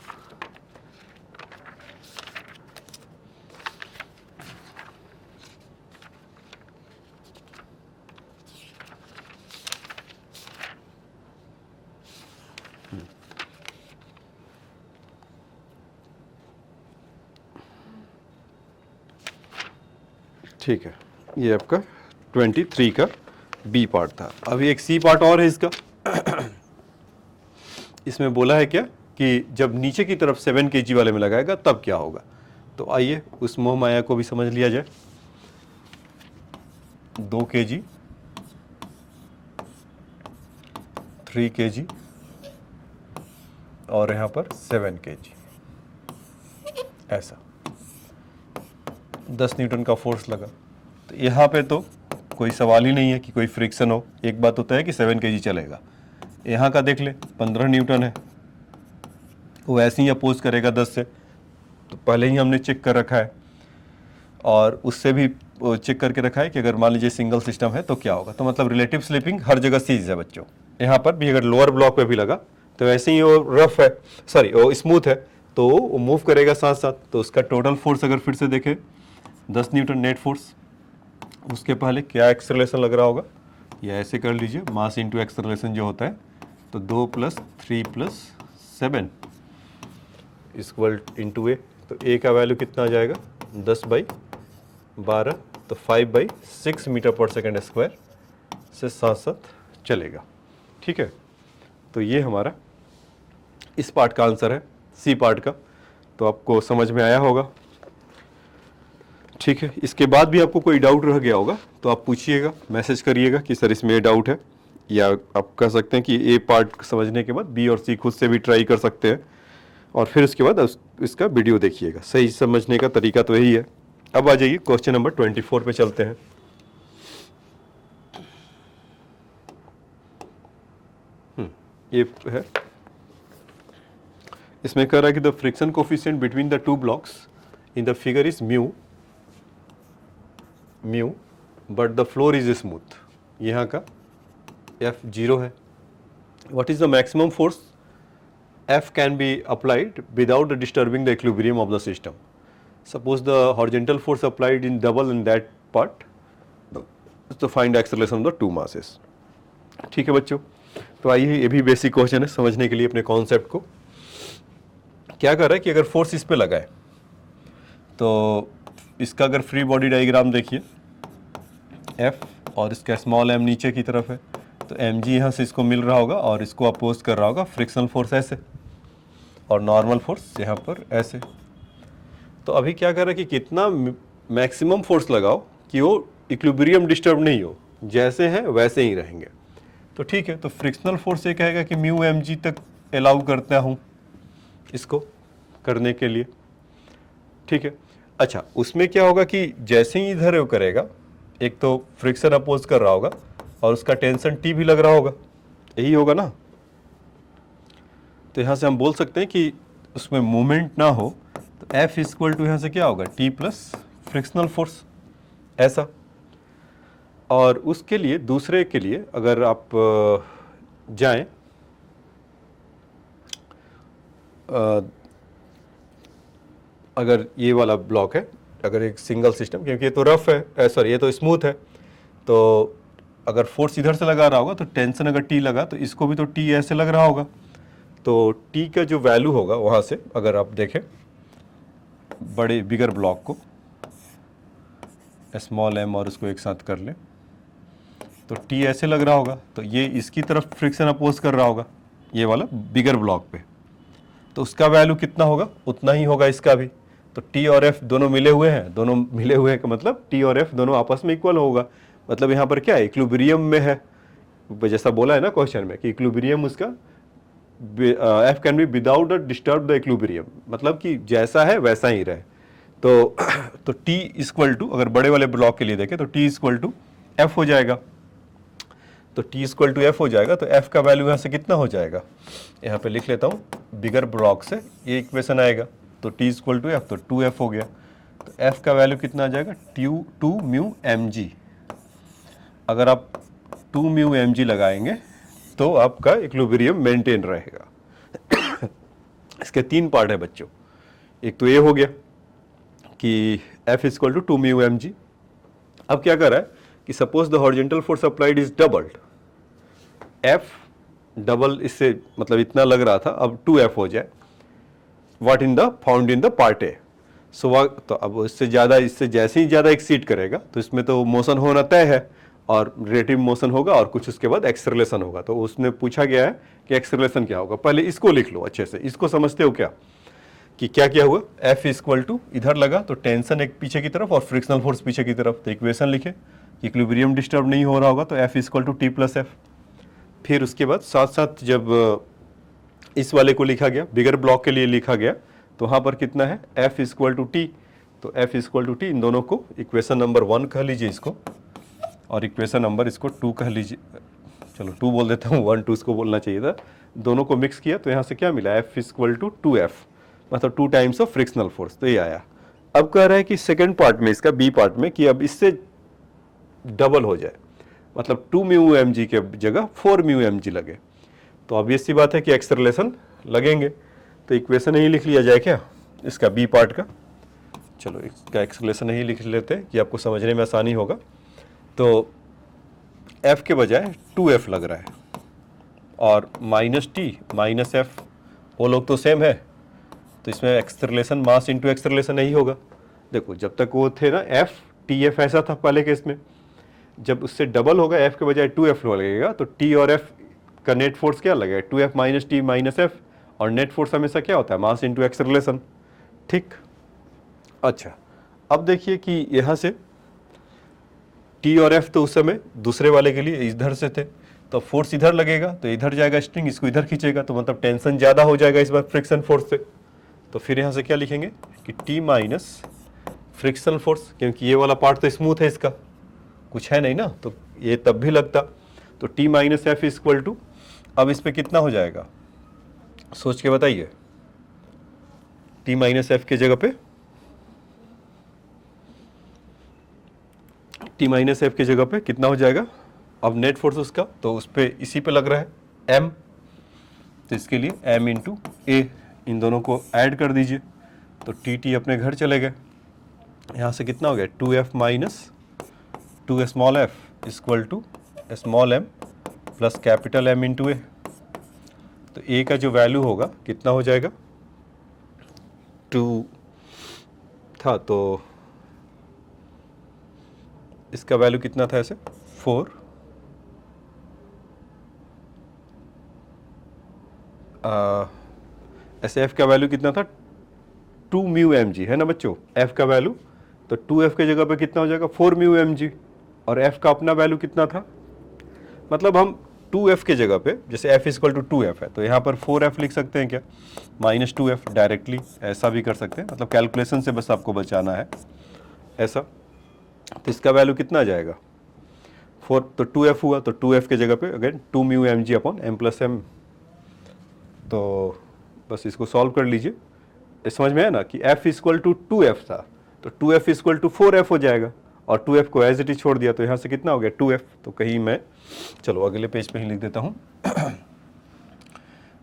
ठीक है, ये आपका 23 का बी पार्ट था। अभी एक सी पार्ट और है इसका। इसमें बोला है क्या कि जब नीचे की तरफ 7 kg वाले में लगाएगा तब क्या होगा। तो आइए उस मोह माया को भी समझ लिया जाए। 2 kg, 3 kg और यहाँ पर 7 kg, ऐसा 10 न्यूटन का फोर्स लगा। तो यहाँ पे तो कोई सवाल ही नहीं है कि कोई फ्रिक्शन हो। एक बात होता है कि 7 kg चलेगा। यहाँ का देख ले 15 न्यूटन है, वो ऐसे ही अपोज करेगा 10 से। तो पहले ही हमने चेक कर रखा है, और उससे भी चेक करके रखा है कि अगर मान लीजिए सिंगल सिस्टम है तो क्या होगा। तो मतलब रिलेटिव स्लिपिंग हर जगह सीज है बच्चों। यहाँ पर भी अगर लोअर ब्लॉक पे भी लगा तो ऐसे ही वो रफ है, सॉरी वो स्मूथ है, तो वो मूव करेगा साथ साथ। तो उसका टोटल फोर्स अगर फिर से देखें 10 न्यूटन नेट फोर्स। उसके पहले क्या एक्सेलरेशन लग रहा होगा, या ऐसे कर लीजिए, मास इंटू एक्सेलरेशन जो होता है। तो 2 + 3 + 7 इक्वल इंटू ए। तो ए का वैल्यू कितना आ जाएगा, 10/12। तो 5/6 मीटर पर सेकेंड स्क्वायर से साथ साथ चलेगा। ठीक है, तो ये हमारा इस पार्ट का आंसर है, सी पार्ट का। तो आपको समझ में आया होगा। ठीक है, इसके बाद भी आपको कोई डाउट रह गया होगा तो आप पूछिएगा, मैसेज करिएगा कि सर इसमें ये डाउट है। या आप कह सकते हैं कि ए पार्ट समझने के बाद बी और सी खुद से भी ट्राई कर सकते हैं, और फिर उसके बाद इसका वीडियो देखिएगा। सही समझने का तरीका तो यही है। अब आ जाइए क्वेश्चन नंबर 24 पे चलते हैं। ये है, इसमें कह रहा है कि the friction coefficient between the two blocks in the figure is mu but the floor is smooth. यहाँ का F 0 है। What is the maximum force F can be applied without disturbing the equilibrium of the system. Suppose the horizontal force applied in double in that part, तो find acceleration of the two masses. ठीक है बच्चों, तो आइए ये भी basic question है समझने के लिए अपने कॉन्सेप्ट को। क्या कर रहा है कि अगर फोर्स इस पे लगाए तो इसका अगर फ्री बॉडी डायग्राम देखिए F और इसका स्मॉल m नीचे की तरफ है, तो mg यहाँ से इसको मिल रहा होगा और इसको अपोज कर रहा होगा फ्रिक्शनल फोर्स ऐसे और नॉर्मल फोर्स यहाँ पर ऐसे। तो अभी क्या कर रहा है कि कितना मैक्सिमम फोर्स लगाओ कि वो इक्विलिब्रियम डिस्टर्ब नहीं हो, जैसे हैं वैसे ही रहेंगे। तो ठीक है, तो फ्रिक्शनल फोर्स ये कहेगा कि म्यू एम जी तक अलाउ करता हूँ इसको करने के लिए। ठीक है, अच्छा उसमें क्या होगा कि जैसे ही इधर वो करेगा, एक तो फ्रिक्शन अपोज कर रहा होगा और उसका टेंशन टी भी लग रहा होगा, यही होगा ना। तो यहाँ से हम बोल सकते हैं कि उसमें मूवमेंट ना हो तो F इक्वल टू यहाँ से क्या होगा टी प्लस फ्रिक्शनल फोर्स ऐसा। और उसके लिए दूसरे के लिए अगर आप जाएं अगर ये वाला ब्लॉक है, अगर एक सिंगल सिस्टम, क्योंकि ये तो रफ है सॉरी ये तो स्मूथ है, तो अगर फोर्स इधर से लगा रहा होगा तो टेंशन अगर टी लगा तो इसको भी तो टी ऐसे लग रहा होगा। तो टी का जो वैल्यू होगा वहाँ से अगर आप देखें बड़े बिगर ब्लॉक को स्मॉल m और उसको एक साथ कर लें तो टी ऐसे लग रहा होगा, तो ये इसकी तरफ फ्रिक्शन अपोज कर रहा होगा ये वाला बिगर ब्लॉक पे, तो उसका वैल्यू कितना होगा उतना ही होगा इसका भी। तो टी और एफ दोनों मिले हुए हैं, दोनों मिले हुए हैं का मतलब टी और एफ दोनों आपस में इक्वल होगा, मतलब यहाँ पर क्या है इक्विलिब्रियम में है, जैसा बोला है ना क्वेश्चन में कि इक्विलिब्रियम उसका F can be without disturb the equilibrium, मतलब कि जैसा है वैसा ही रहे। तो टी इक्वल टू अगर बड़े वाले ब्लॉक के लिए देखें तो टी इक्वल टू एफ हो जाएगा। तो टी इक्वल टू एफ हो जाएगा, तो एफ का वैल्यू यहाँ से कितना हो जाएगा, यहाँ पे लिख लेता हूँ बिगर ब्लॉक से ये इक्वेशन आएगा, तो टी इक्वल टू एफ तो 2f हो गया। तो एफ का वैल्यू कितना आ जाएगा 2 म्यू एम जी। अगर आप 2 म्यू एम जी लगाएंगे तो आपका इक्विलिब्रियम मेंटेन रहेगा। इसके 3 पार्ट है बच्चों, एक तो ये हो गया कि F equal to 2 mu M g. अब क्या कर रहा है कि suppose the horizontal force applied is doubled, F double इससे मतलब इतना लग रहा था अब 2F हो जाए, what in the found in the part A. So तो अब इससे ज़्यादा, इससे जैसे ही ज़्यादा एक्सीड करेगा तो इसमें तो मोशन होना तय है और रिलेटिव मोशन होगा और कुछ उसके बाद एक्सेलरेशन होगा। तो उसने पूछा गया है कि एक्सेलरेशन क्या होगा, पहले इसको लिख लो अच्छे से, इसको समझते हो क्या कि क्या क्या हुआ। F इक्वल टू इधर लगा तो टेंशन एक पीछे की तरफ और फ्रिक्शनल फोर्स पीछे की तरफ, तो इक्वेशन लिखे इक्विलिब्रियम डिस्टर्ब नहीं हो रहा होगा तो F equal to T plus F. फिर उसके बाद साथ साथ जब इस वाले को लिखा गया बिगर ब्लॉक के लिए लिखा गया तो वहाँ पर कितना है F इक्वल टू टी, तो F इक्वल टू टी, इन दोनों को इक्वेशन नंबर 1 कह लीजिए इसको और इक्वेशन नंबर इसको 2 कह लीजिए, चलो 2 बोल देता हूँ, 1 2 इसको बोलना चाहिए था। दोनों को मिक्स किया तो यहाँ से क्या मिला F इक्वल टू 2F, मतलब 2 टाइम्स ऑफ फ्रिक्शनल फोर्स, तो ये आया। अब कह रहा है कि सेकेंड पार्ट में इसका बी पार्ट में कि अब इससे डबल हो जाए, मतलब 2 म्यू एम जी के जगह 4 म्यू एम जी लगे, तो ऑब्वियस सी बात है कि एक्सेलरेशन लगेंगे। तो इक्वेशन यही लिख लिया जाए क्या इसका बी पार्ट का, चलो इसका एक्सेलरेशन यही लिख लेते हैं कि आपको समझने में आसानी होगा। तो F के बजाय 2F लग रहा है और माइनस टी माइनस एफ वो लोग तो सेम है, तो इसमें एक्सेलरेशन मास इंटू एक्सेलरेशन नहीं होगा। देखो जब तक वो थे ना F टी एफ ऐसा था पहले केस में, जब उससे डबल होगा F के बजाय 2F लगेगा तो T और F का नेट फोर्स क्या लगेगा 2F minus t minus F, और नेट फोर्स हमेशा क्या होता है मास इंटू एक्सेलरेशन। ठीक, अच्छा अब देखिए कि यहाँ से T और F तो उस समय दूसरे वाले के लिए इधर से थे, तो फोर्स इधर लगेगा तो इधर जाएगा स्ट्रिंग, इसको इधर खींचेगा तो मतलब टेंशन ज़्यादा हो जाएगा इस बार फ्रिक्शन फोर्स से। तो फिर यहाँ से क्या लिखेंगे कि T माइनस फ्रिक्शनल फोर्स, क्योंकि ये वाला पार्ट तो स्मूथ है, इसका कुछ है नहीं ना, तो ये तब भी लगता। तो T minus F equal to, अब इस पर कितना हो जाएगा सोच के बताइए, T माइनस एफ के जगह पे T माइनस एफ की जगह पे कितना हो जाएगा, अब नेट फोर्स उसका तो उस पर इसी पे लग रहा है M, तो इसके लिए M इंटू ए, इन दोनों को ऐड कर दीजिए तो टी अपने घर चले गए। यहाँ से कितना हो गया 2f minus 2 small f equal to small m plus capital M into a. तो ए का जो वैल्यू होगा कितना हो जाएगा 2 था, तो इसका वैल्यू कितना था ऐसे 4, ऐसे एफ का वैल्यू कितना था 2 म्यू एम जी है ना बच्चों, एफ का वैल्यू। तो 2f के जगह पे कितना हो जाएगा 4 म्यू एम जी, और f का अपना वैल्यू कितना था, मतलब हम 2f के जगह पे जैसे f इक्वल टू 2f है तो यहाँ पर 4f लिख सकते हैं क्या, माइनस 2f डायरेक्टली ऐसा भी कर सकते हैं, मतलब कैलकुलेशन से बस आपको बचाना है ऐसा। तो इसका वैल्यू कितना आ जाएगा 4, तो 2f हुआ, तो 2f के जगह पे again 2 mu M G upon m plus m. तो बस इसको सॉल्व कर लीजिए, समझ में है ना कि f इक्वल टू 2f था, तो 2f इक्वल टू 4f हो जाएगा, और 2f को एज इट इज छोड़ दिया तो यहाँ से कितना हो गया 2f। तो कहीं मैं चलो अगले पेज पे ही लिख देता हूँ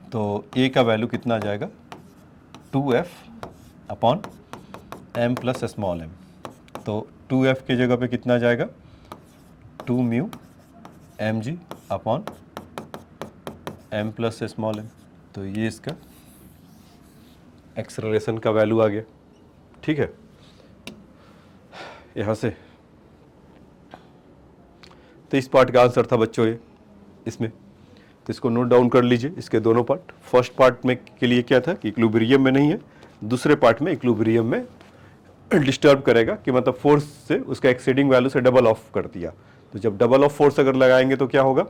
तो a का वैल्यू कितना आ जाएगा 2f upon m plus small m। तो 2f के जगह पे कितना आ जाएगा 2 mu M G upon m plus small m। तो ये इसका एक्सेलरेशन का वैल्यू आ गया, ठीक है। यहाँ से तो इस पार्ट का आंसर था बच्चों ये इसमें, तो इसको नोट डाउन कर लीजिए इसके दोनों पार्ट। फर्स्ट पार्ट में के लिए क्या था कि इक्विलिब्रियम में नहीं है, दूसरे पार्ट में इक्विलिब्रियम में डिस्टर्ब करेगा कि मतलब फोर्स से उसका एक्सीडिंग वैल्यू से डबल ऑफ कर दिया। तो जब डबल ऑफ फोर्स अगर लगाएंगे तो क्या होगा,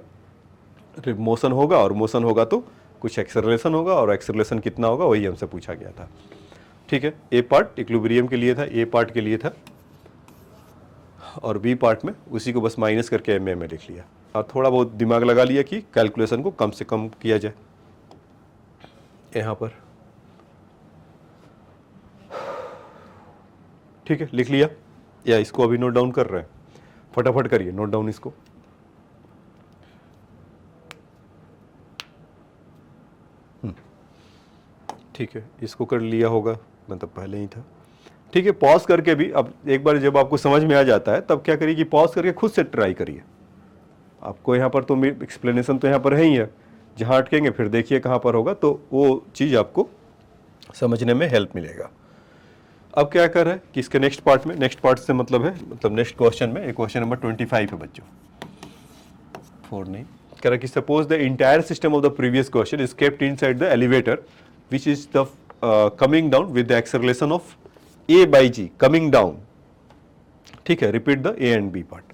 मोशन होगा, और मोशन होगा तो कुछ एक्सेलरेशन होगा, और एक्सेलरेशन कितना होगा वही हमसे पूछा गया था, ठीक है। ए पार्ट इक्विलिब्रियम के लिए था, ए पार्ट के लिए था, और बी पार्ट में उसी को बस माइनस करके एम में लिख लिया, और थोड़ा बहुत दिमाग लगा लिया कि कैलकुलेशन को कम से कम किया जाए यहाँ पर, ठीक है। लिख लिया या इसको अभी नोट डाउन कर रहे हैं, फटाफट करिए नोट डाउन इसको। ठीक है, इसको कर लिया होगा, मतलब पहले ही था, ठीक है। पॉज करके भी अब एक बार जब आपको समझ में आ जाता है तब क्या करिए कि पॉज करके खुद से ट्राई करिए। आपको यहाँ पर तो एक्सप्लेनेशन तो यहाँ पर है ही है, जहाँ अटकेंगे फिर देखिए कहाँ पर होगा, तो वो चीज़ आपको समझने में हेल्प मिलेगा। अब क्या कर रहा है कि इसके नेक्स्ट पार्ट में, नेक्स्ट पार्ट से मतलब है मतलब नेक्स्ट क्वेश्चन में, क्वेश्चन नंबर 25 है बच्चों, 4 नहीं, कह रहा है कि suppose the entire system of the previous question is kept inside the elevator which is the coming down with the acceleration of a by g coming down, ठीक है। Repeat the A and B part.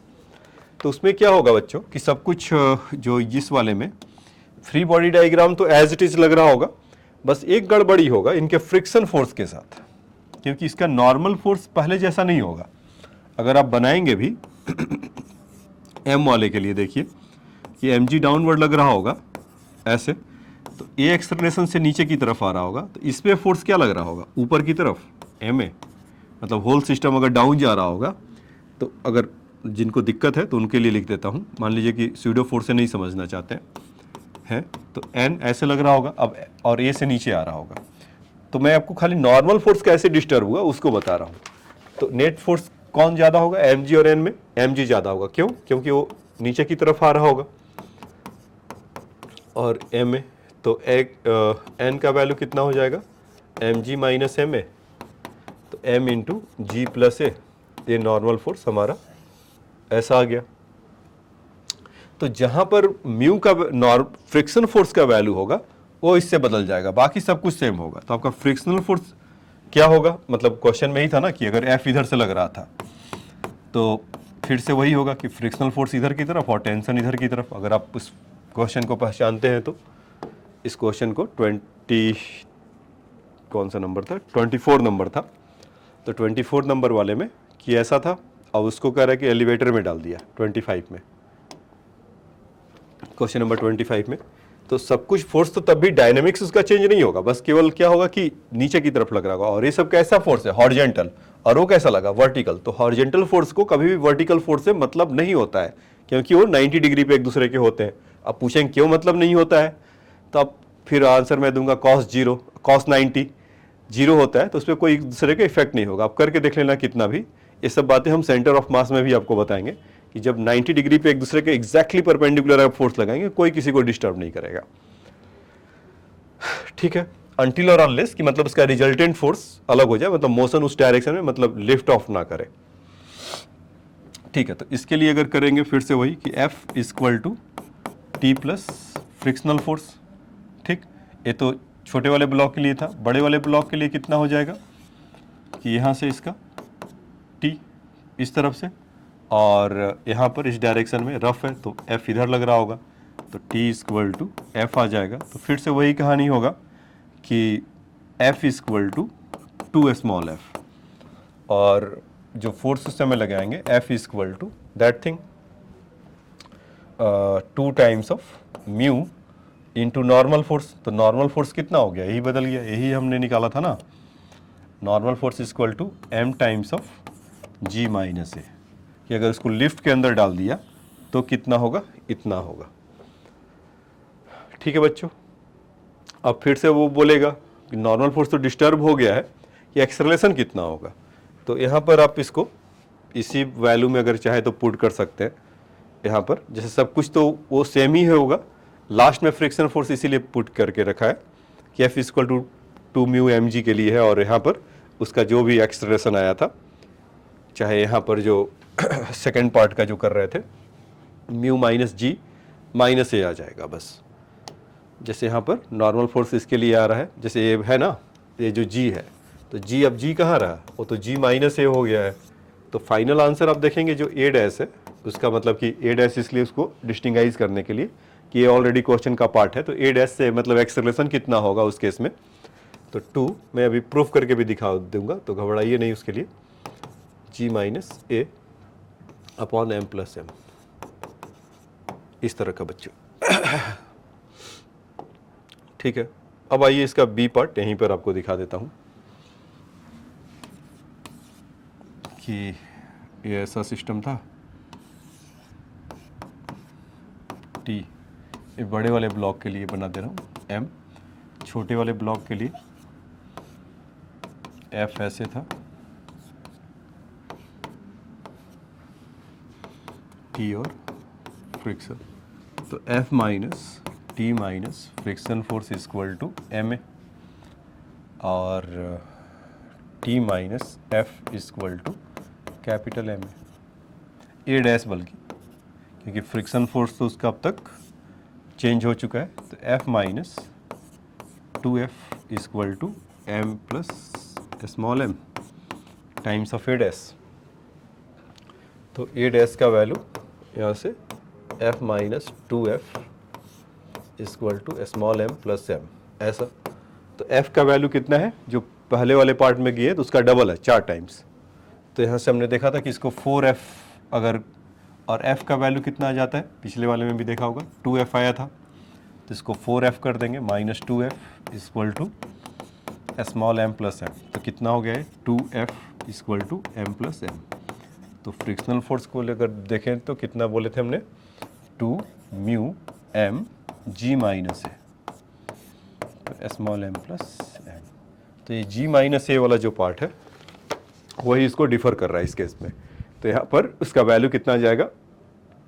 तो उसमें क्या होगा बच्चों कि सब कुछ जो इस वाले में फ्री बॉडी डायग्राम तो एज इट इज लग रहा होगा, बस एक गड़बड़ी होगा इनके फ्रिक्शन फोर्स के साथ, क्योंकि इसका नॉर्मल फोर्स पहले जैसा नहीं होगा। अगर आप बनाएंगे भी एम वाले के लिए देखिए कि एम जी डाउनवर्ड लग रहा होगा ऐसे, तो ए एक्सेलरेशन से नीचे की तरफ आ रहा होगा, तो इस पे फोर्स क्या लग रहा होगा ऊपर की तरफ एम ए, मतलब होल सिस्टम अगर डाउन जा रहा होगा। तो अगर जिनको दिक्कत है तो उनके लिए लिख देता हूँ, मान लीजिए कि स्यूडो फोर्स से नहीं समझना चाहते हैं, तो एन ऐसे लग रहा होगा अब, और ए से नीचे आ रहा होगा। तो मैं आपको खाली नॉर्मल फोर्स कैसे डिस्टर्ब हुआ उसको बता रहा हूँ। तो नेट फोर्स कौन ज़्यादा होगा, एम जी और एन में एम जी ज़्यादा होगा, क्यों, क्योंकि वो नीचे की तरफ आ रहा होगा, और एम ए तो एन का वैल्यू कितना हो जाएगा M G minus m a, तो m into g plus a, ये नॉर्मल फोर्स हमारा ऐसा आ गया। तो जहां पर म्यू का फ्रिक्शन फोर्स का वैल्यू होगा वो इससे बदल जाएगा, बाकी सब कुछ सेम होगा। तो आपका फ्रिक्शनल फोर्स क्या होगा, मतलब क्वेश्चन में ही था ना कि अगर एफ इधर से लग रहा था तो फिर से वही होगा कि फ्रिक्शनल फोर्स इधर की तरफ और टेंशन इधर की तरफ। अगर आप उस क्वेश्चन को पहचानते हैं तो इस क्वेश्चन को कौन सा नंबर था 24 नंबर था, तो 24 नंबर वाले में कि ऐसा था, अब उसको कह रहा है कि एलिवेटर में डाल दिया 25 में, क्वेश्चन नंबर 25 में। तो सब कुछ फोर्स तो तब भी डायनेमिक्स उसका चेंज नहीं होगा, बस केवल क्या होगा कि नीचे की तरफ लग रहा होगा। और ये सब कैसा फोर्स है हॉरिजेंटल, और वो कैसा लगा वर्टिकल। तो हॉरिजेंटल फोर्स को कभी भी वर्टिकल फोर्स से मतलब नहीं होता है, क्योंकि वो 90 डिग्री पे एक दूसरे के होते हैं। अब पूछेंगे क्यों मतलब नहीं होता है, तो अब फिर आंसर मैं दूंगा cos 0 cos 90, जीरो होता है तो उस पर कोई एक दूसरे का इफेक्ट नहीं होगा। आप करके देख लेना कितना भी, ये सब बातें हम सेंटर ऑफ मास में भी आपको बताएंगे कि जब 90 डिग्री पे एक दूसरे के एग्जैक्टली परपेंडिकुलर आप फोर्स लगाएंगे कोई किसी को डिस्टर्ब नहीं करेगा, ठीक है। अनटिल और अनलेस कि मतलब उसका रिजल्टेंट फोर्स अलग हो जाए, मतलब मोशन उस डायरेक्शन में मतलब लिफ्ट ऑफ ना करे, ठीक है। तो इसके लिए अगर करेंगे फिर से वही कि F equal to T plus frictional force, ठीक। ये तो छोटे वाले ब्लॉक के लिए था, बड़े वाले ब्लॉक के लिए कितना हो जाएगा कि यहाँ से इसका T इस तरफ से और यहाँ पर इस डायरेक्शन में रफ है तो F इधर लग रहा होगा तो T इक्वल टू F आ जाएगा। तो फिर से वही कहानी होगा कि F equal to 2 small f, और जो फोर्स सिस्टम में लगाएंगे F equal to that thing 2 times of mu into normal force. तो नॉर्मल फोर्स कितना हो गया, यही बदल गया, यही हमने निकाला था ना। Normal force equal to m times of g minus a, कि अगर इसको लिफ्ट के अंदर डाल दिया तो कितना होगा, इतना होगा, ठीक है बच्चों। अब फिर से वो बोलेगा कि नॉर्मल फोर्स तो डिस्टर्ब हो गया है, कि एक्सेलरेशन कितना होगा। तो यहाँ पर आप इसको इसी वैल्यू में अगर चाहे तो पुट कर सकते हैं। यहाँ पर जैसे सब कुछ तो वो सेम ही होगा, लास्ट में फ्रिक्शन फोर्स इसीलिए पुट करके रखा है कि F equal to 2 mu mg के लिए है, और यहाँ पर उसका जो भी एक्सेलरेशन आया था, चाहे यहाँ पर जो सेकेंड पार्ट का जो कर रहे थे म्यू माइनस जी माइनस ए आ जाएगा बस। जैसे यहाँ पर नॉर्मल फोर्स इसके लिए आ रहा है, जैसे ये है ना, ये जो जी है तो जी, अब जी कहाँ रहा, वो तो जी माइनस ए हो गया है। तो फाइनल आंसर आप देखेंगे जो ए डैश है, उसका मतलब कि ए डैश इसलिए उसको डिस्टिंगाइज करने के लिए कि ये ऑलरेडी क्वेश्चन का पार्ट है, तो ए डैश से मतलब एक्सेलरेशन कितना होगा उस केस में। तो 2 मैं अभी प्रूफ करके भी दिखा दूंगा, तो घबराइए नहीं उसके लिए। जी माइनस ए अपॉन एम प्लस एम, इस तरह का बच्चों, ठीक है। अब आइए इसका बी पार्ट यहीं पर आपको दिखा देता हूं कि ये ऐसा सिस्टम था। टी ये बड़े वाले ब्लॉक के लिए बना दे रहा हूँ, एम छोटे वाले ब्लॉक के लिए एफ ऐसे था, टी और फ्रिक्शन, तो F minus t minus friction force equal to M a, और t minus F equal to capital M a dash, बल्कि क्योंकि फ्रिक्शन फोर्स तो उसका अब तक चेंज हो चुका है। तो F minus 2f equal to m plus small m times of a dash. तो ए डैश का वैल्यू यहाँ से F minus 2f equal to small m plus m, ऐसा। तो f का वैल्यू कितना है, जो पहले वाले पार्ट में गए तो उसका डबल है, 4 टाइम्स। तो यहाँ से हमने देखा था कि इसको 4f अगर, और f का वैल्यू कितना आ जाता है, पिछले वाले में भी देखा होगा 2f आया था, तो इसको 4f कर देंगे, minus 2f equal to small m plus m. तो कितना हो गया है 2f equal to m plus m. तो फ्रिक्शनल फोर्स को लेकर देखें तो कितना बोले थे हमने, 2 म्यू एम जी माइनस है, तो स्मॉल एम प्लस एम। तो ये जी माइनस ए वाला जो पार्ट है वही इसको डिफर कर रहा है इस केस में। तो यहाँ पर उसका वैल्यू कितना आ जाएगा,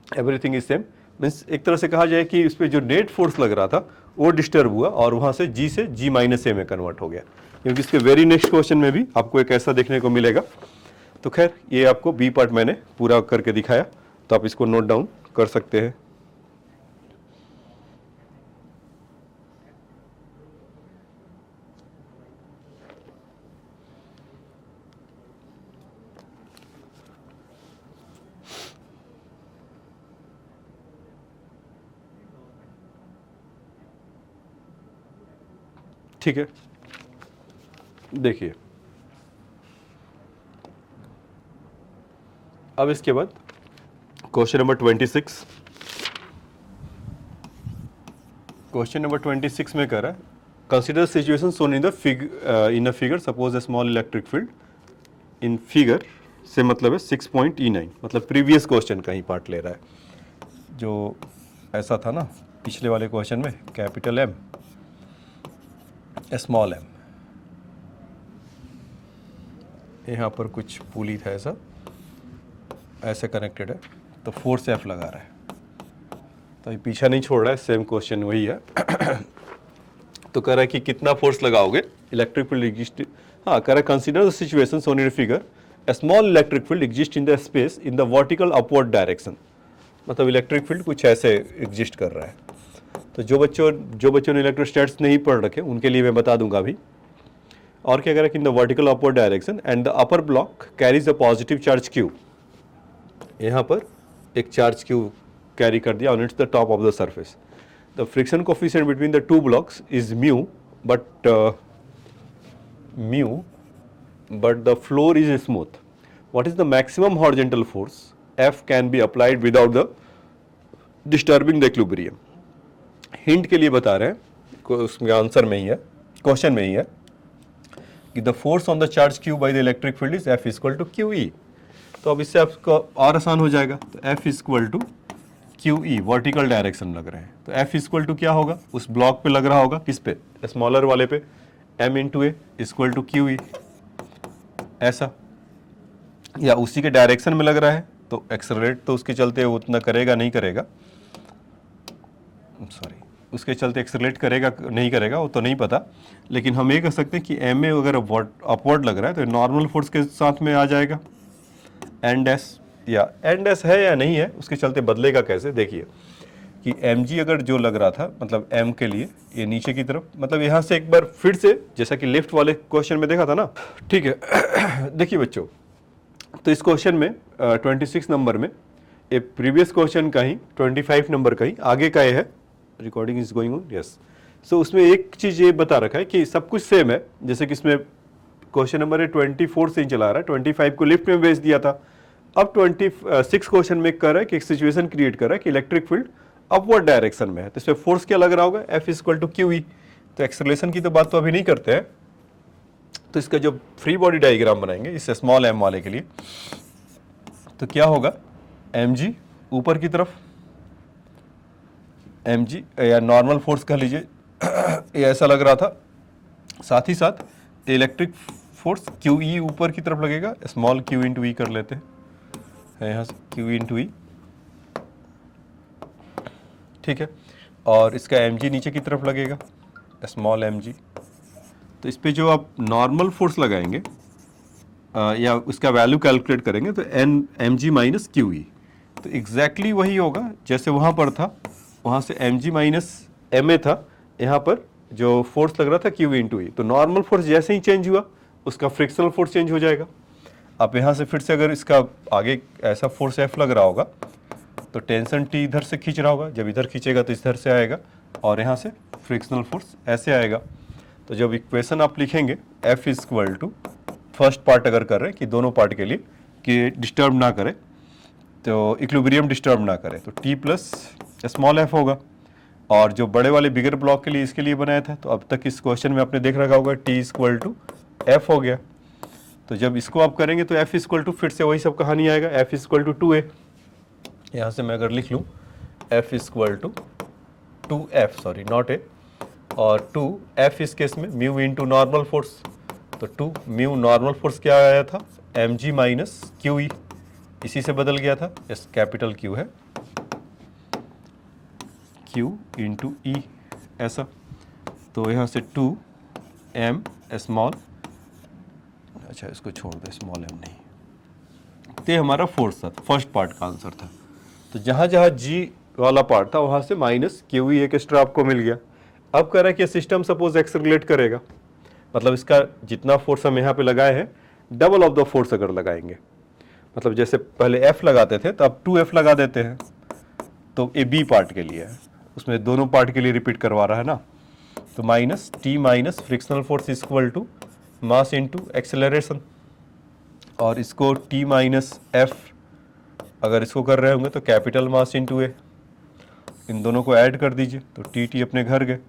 एवरीथिंग इज सेम, मीन्स एक तरह से कहा जाए कि उस पर जो नेट फोर्स लग रहा था वो डिस्टर्ब हुआ और वहाँ से जी माइनस ए में कन्वर्ट हो गया, क्योंकि इसके वेरी नेक्स्ट क्वेश्चन में भी आपको एक ऐसा देखने को मिलेगा। तो खैर ये आपको बी पार्ट मैंने पूरा करके दिखाया, तो आप इसको नोट डाउन कर सकते हैं। ठीक है, देखिए अब इसके बाद क्वेश्चन नंबर 26। क्वेश्चन नंबर 26 में कह रहा है, consider situation shown in the figure, suppose a small electric field in figure, से मतलब है 6.E9, मतलब प्रीवियस क्वेश्चन का ही पार्ट ले रहा है, जो ऐसा था ना पिछले वाले क्वेश्चन में, कैपिटल एम स्मॉल एम, यहाँ पर कुछ पुली था ऐसा, ऐसे कनेक्टेड है, तो फोर्स F लगा रहा है, तो ये पीछा नहीं छोड़ रहा है, सेम क्वेश्चन वही है। तो कह रहा है कि कितना फोर्स लगाओगे, इलेक्ट्रिक फील्ड एग्जिस्ट, हाँ कह रहा है consider the situation shown in figure, A small electric field exist in the space in the vertical upward direction. मतलब इलेक्ट्रिक फील्ड कुछ ऐसे एग्जिस्ट कर रहा है। तो जो बच्चों ने इलेक्ट्रोस्टैटिक्स नहीं पढ़ रखे उनके लिए मैं बता दूंगा अभी। और क्या कह रहा है कि in the vertical upward direction and the upper block carries the positive charge Q. यहाँ पर एक चार्ज क्यू कैरी कर दिया on it's the top of the surface. The friction coefficient between the two blocks is mu, but the floor is smooth. What is the maximum horizontal force F can be applied without the disturbing the equilibrium? Hint के लिए बता रहे हैं, उसमें answer में ही है, question में ही है कि the force on the charge Q by the electric field is F equal to QE। तो अब इससे आपको और आसान हो जाएगा, तो F equal to QE, vertical direction लग रहे हैं, तो F इक्वल टू क्या होगा, उस ब्लॉक पे लग रहा होगा, किस पे, स्मॉलर वाले पे, M into a equal to QE, ऐसा, या उसी के डायरेक्शन में लग रहा है तो एक्सेलरेट तो उसके चलते वो उतना करेगा नहीं करेगा, सॉरी उसके चलते एक्सेलरेट करेगा नहीं करेगा वो तो नहीं पता, लेकिन हम ये कह सकते हैं कि एम ए अगर अपवर्ड लग रहा है तो नॉर्मल फोर्स के साथ में आ जाएगा, एंड एस, या एंड एस है या नहीं है उसके चलते बदलेगा कैसे, देखिए कि एम जी अगर जो लग रहा था मतलब एम के लिए ये नीचे की तरफ, मतलब यहाँ से एक बार फिर से जैसा कि लेफ्ट वाले क्वेश्चन में देखा था ना, ठीक है। देखिए बच्चों, तो इस क्वेश्चन में 26 नंबर में ए प्रीवियस क्वेश्चन का ही 25 नंबर का ही आगे का ये है, recording is going on, yes. So उसमें एक चीज़ ये बता रखा है कि सब कुछ सेम है, जैसे कि इसमें क्वेश्चन नंबर 24 से ही चला रहा है, 25 को लिफ्ट में भेज दिया था, अब 26 क्वेश्चन में कर रहा है कि एक सिचुएशन क्रिएट कर रहा है कि इलेक्ट्रिक फील्ड अपवर्ड डायरेक्शन में है, तो इसमें फोर्स क्या लग रहा होगा, F इक्वल टू QE। तो एक्सेलरेशन की तो बात तो अभी नहीं करते हैं, तो इसका जो फ्री बॉडी डायग्राम बनाएंगे इस स्मॉल m वाले के लिए, तो क्या होगा, mg ऊपर की तरफ, mg या नॉर्मल फोर्स कह लीजिए, ये ऐसा लग रहा था, साथ ही साथ इलेक्ट्रिक फोर्स QE ऊपर की तरफ लगेगा, स्मॉल q इंटू ई कर लेते हैं यहाँ से, q इंटू ई, ठीक है, और इसका mg नीचे की तरफ लगेगा, स्मॉल mg। तो इस पे जो आप नॉर्मल फोर्स लगाएंगे या उसका वैल्यू कैलकुलेट करेंगे तो mg माइनस QE, तो एग्जैक्टली वही होगा जैसे वहाँ पर था, वहाँ से mg माइनस ma था, यहाँ पर जो फोर्स लग रहा था QE इंटू ई, तो नॉर्मल फोर्स जैसे ही चेंज हुआ उसका फ्रिक्शनल फोर्स चेंज हो जाएगा। आप यहाँ से फिर से अगर इसका आगे ऐसा फोर्स F लग रहा होगा तो टेंशन T इधर से खींच रहा होगा, जब इधर खींचेगा तो इधर से आएगा, और यहाँ से फ्रिक्शनल फोर्स ऐसे आएगा। तो जब इक्वेशन आप लिखेंगे F equal to, first part अगर कर रहे हैं कि दोनों पार्ट के लिए कि डिस्टर्ब ना करे, तो इक्विलिब्रियम डिस्टर्ब ना करे, तो T प्लस स्मॉल f होगा, और जो बड़े वाले बिगर ब्लॉक के लिए इसके लिए बनाया था, तो अब तक इस क्वेश्चन में आपने देख रखा होगा T इक्वल टू F हो गया। तो जब इसको आप करेंगे तो F इक्वल टू फिर से वही सब कहानी आएगा, F इक्वल टू 2a, यहाँ से मैं अगर लिख लूँ F equal to 2f, sorry not a, और 2f इस केस में म्यू इंटू नॉर्मल फोर्स, तो 2 म्यू नॉर्मल फोर्स क्या आया था, mg माइनस QE, इसी से बदल गया था, यस कैपिटल Q है, Q इंटू E ऐसा, तो यहाँ से 2m स्मॉल, अच्छा इसको छोड़ दे, स्मॉल m नहीं, तो ये हमारा फोर्स था, फर्स्ट पार्ट का आंसर था। तो जहाँ जहाँ G वाला पार्ट था वहाँ से माइनस QE एक एक्स्ट्रा आपको मिल गया। अब कह रहा है कि सिस्टम सपोज एक्सेलरेट करेगा, मतलब इसका जितना फोर्स हम यहाँ पे लगाए हैं डबल ऑफ द फोर्स अगर लगाएंगे, मतलब जैसे पहले F लगाते थे तो अब 2F लगा देते हैं, तो ये B पार्ट के लिए है, उसमें दोनों पार्ट के लिए रिपीट करवा रहा है ना, तो minus T minus frictional force equal to mass into acceleration, और इसको T माइनस F अगर इसको कर रहे होंगे तो कैपिटल मास इंटू ए, इन दोनों को ऐड कर दीजिए तो T अपने घर गए,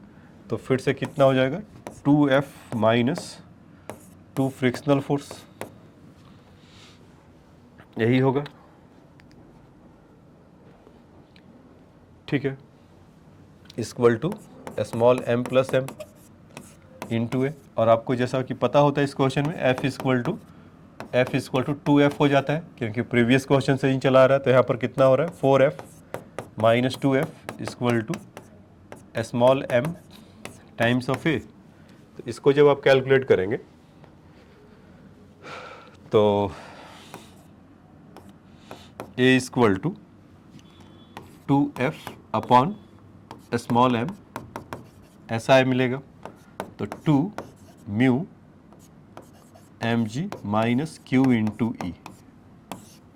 तो फिर से कितना हो जाएगा 2F माइनस 2 फ्रिक्शनल फोर्स, यही होगा, ठीक है, equal to small m plus m into a, और आपको जैसा कि पता होता है इस क्वेश्चन में F equal to F equal to 2F हो जाता है, क्योंकि प्रीवियस क्वेश्चन से ही चला आ रहा है। तो यहाँ पर कितना हो रहा है 4F minus 2F equal to small m times of A। तो इसको जब आप कैलकुलेट करेंगे तो A equal to 2F upon small m ऐसा मिलेगा। तो 2 mu mg minus q into E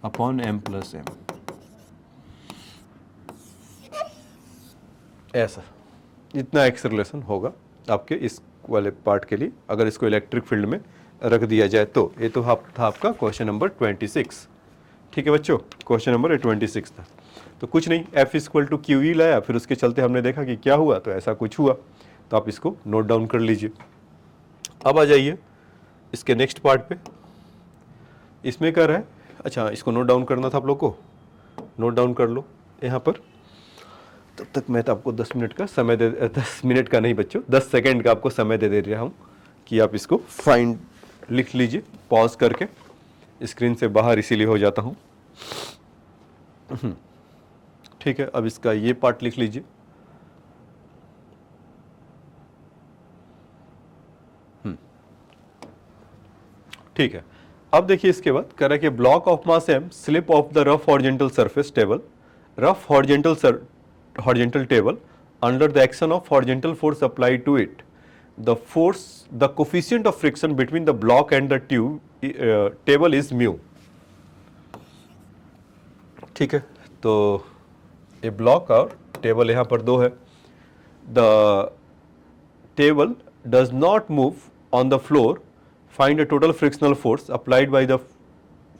upon m plus m, ऐसा इतना एक्सेलरेशन होगा आपके इस वाले पार्ट के लिए, अगर इसको इलेक्ट्रिक फील्ड में रख दिया जाए तो। ये तो था आपका क्वेश्चन नंबर 26। ठीक है बच्चों, क्वेश्चन नंबर 26 था। तो कुछ नहीं, F equal to Q E लाया, फिर उसके चलते हमने देखा कि क्या हुआ, तो ऐसा कुछ हुआ। तो आप इसको नोट डाउन कर लीजिए। अब आ जाइए इसके नेक्स्ट पार्ट पे। इसमें क्या रहा है, अच्छा इसको नोट डाउन करना था आप लोग को, नोट डाउन कर लो यहाँ पर। तब तक मैं तो आपको 10 मिनट का समय 10 मिनट का नहीं बच्चों, 10 सेकेंड का आपको समय दे रहा हूँ कि आप इसको फाइंड लिख लीजिए पॉज करके। स्क्रीन से बाहर इसीलिए हो जाता हूँ। ठीक है, अब इसका ये पार्ट लिख लीजिए। ठीक है, अब देखिए इसके बाद कह रहा है कि block of mass m slip of the rough horizontal surface table, rough horizontal table under the action of horizontal force applied to it. The coefficient of friction between the block and the table is mu. ठीक है, तो ये block और table यहाँ पर दो है। The table does not move on the floor. Find a total frictional force applied by the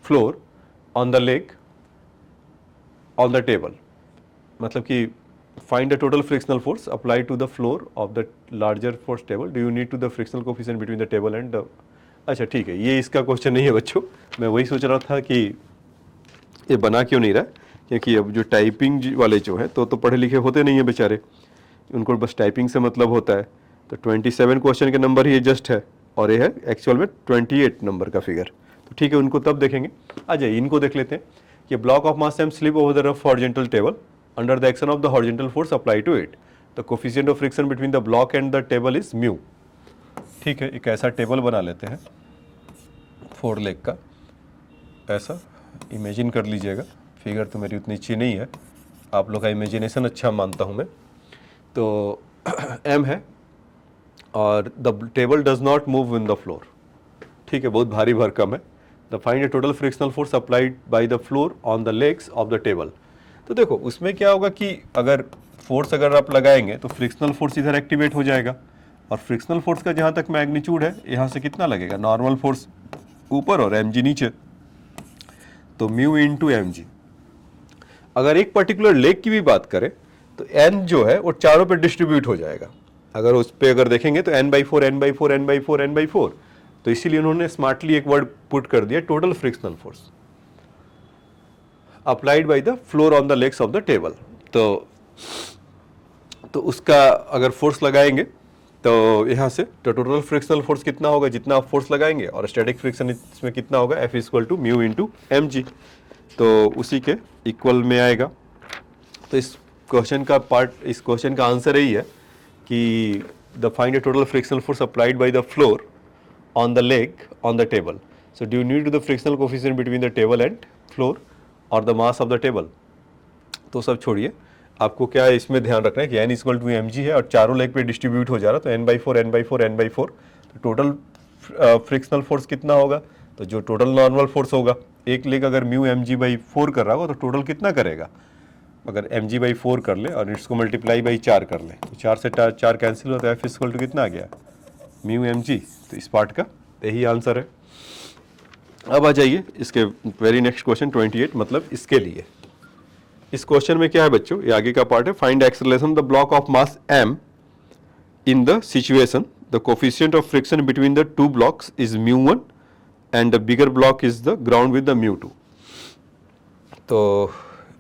floor on the leg on the table. मतलब कि find the total frictional force applied to the floor of the larger force table. Do you need to the frictional coefficient between the table and the, अच्छा ठीक है, ये इसका question नहीं है बच्चों। मैं वही सोच रहा था कि ये बना क्यों नहीं रहा, क्योंकि अब जो टाइपिंग वाले जो है तो पढ़े लिखे होते नहीं है बेचारे, उनको बस टाइपिंग से मतलब होता है। तो 27 क्वेश्चन के नंबर ये जस्ट है, और ये है एक्चुअल में 28 नंबर का फिगर। तो ठीक है, उनको तब देखेंगे। आ जाइए इनको देख लेते हैं कि block of mass m slip over the rough horizontal table under the action of the horizontal force applied to it. The coefficient of friction between the block and the table is mu. ठीक है, एक ऐसा table बना लेते हैं 4 leg का, ऐसा imagine कर लीजिएगा। फिगर तो मेरी उतनी अच्छी नहीं है, आप लोग का इमेजिनेशन अच्छा मानता हूँ मैं। तो m है और the table does not move in the floor. ठीक है, बहुत भारी भरकम है। The find a total frictional force applied by the floor on the legs of the table. तो देखो उसमें क्या होगा कि अगर फोर्स अगर आप लगाएंगे तो फ्रिक्शनल फोर्स इधर एक्टिवेट हो जाएगा, और फ्रिक्शनल फोर्स का जहाँ तक मैग्नीट्यूड है यहाँ से कितना लगेगा, नॉर्मल फोर्स ऊपर और mg नीचे, तो म्यू इंटू mg। अगर एक पर्टिकुलर लेग की भी बात करें तो n जो है वो चारों पे डिस्ट्रीब्यूट हो जाएगा। अगर उस पर अगर देखेंगे तो n/4 n/4 n/4 n/4, तो इसीलिए उन्होंने स्मार्टली एक वर्ड पुट कर दिया total frictional force applied by the floor on the legs of the table. तो उसका अगर फोर्स लगाएंगे तो यहाँ से तो टोटल फ्रिक्शनल फोर्स कितना होगा, जितना आप फोर्स लगाएंगे, और स्टैटिक फ्रिक्शन इसमें कितना होगा, F equal to mu into mg, तो उसी के इक्वल में आएगा। तो इस क्वेश्चन का आंसर यही है कि the find the total frictional force applied by the floor on the leg on the table. So do you need to the frictional coefficient between the table and floor और the mass of the table. तो सब छोड़िए, आपको क्या है इसमें ध्यान रखना है कि n इक्वल टू mg है और चारों लेग पे डिस्ट्रीब्यूट हो जा रहा, तो n/4 n/4 n/4, तो टोटल फ्रिक्शनल फोर्स कितना होगा, तो जो टोटल नॉर्मल फोर्स होगा, एक लेग अगर म्यू mg/4 कर रहा होगा तो टोटल कितना करेगा, अगर mg/4 कर ले और इसको मल्टीप्लाई बाई 4 कर ले तो 4 से 4 कैंसिल होता है, F इक्वल टू कितना आ गया, म्यू mg। तो इस पार्ट का यही आंसर है। अब आ जाइए इसके वेरी नेक्स्ट क्वेश्चन 28, मतलब इसके लिए इस क्वेश्चन में क्या है बच्चों, ये आगे का पार्ट है। Find acceleration the block of mass m in the situation the coefficient of friction between the two blocks is μ1 and the bigger block is the ground with the μ2। तो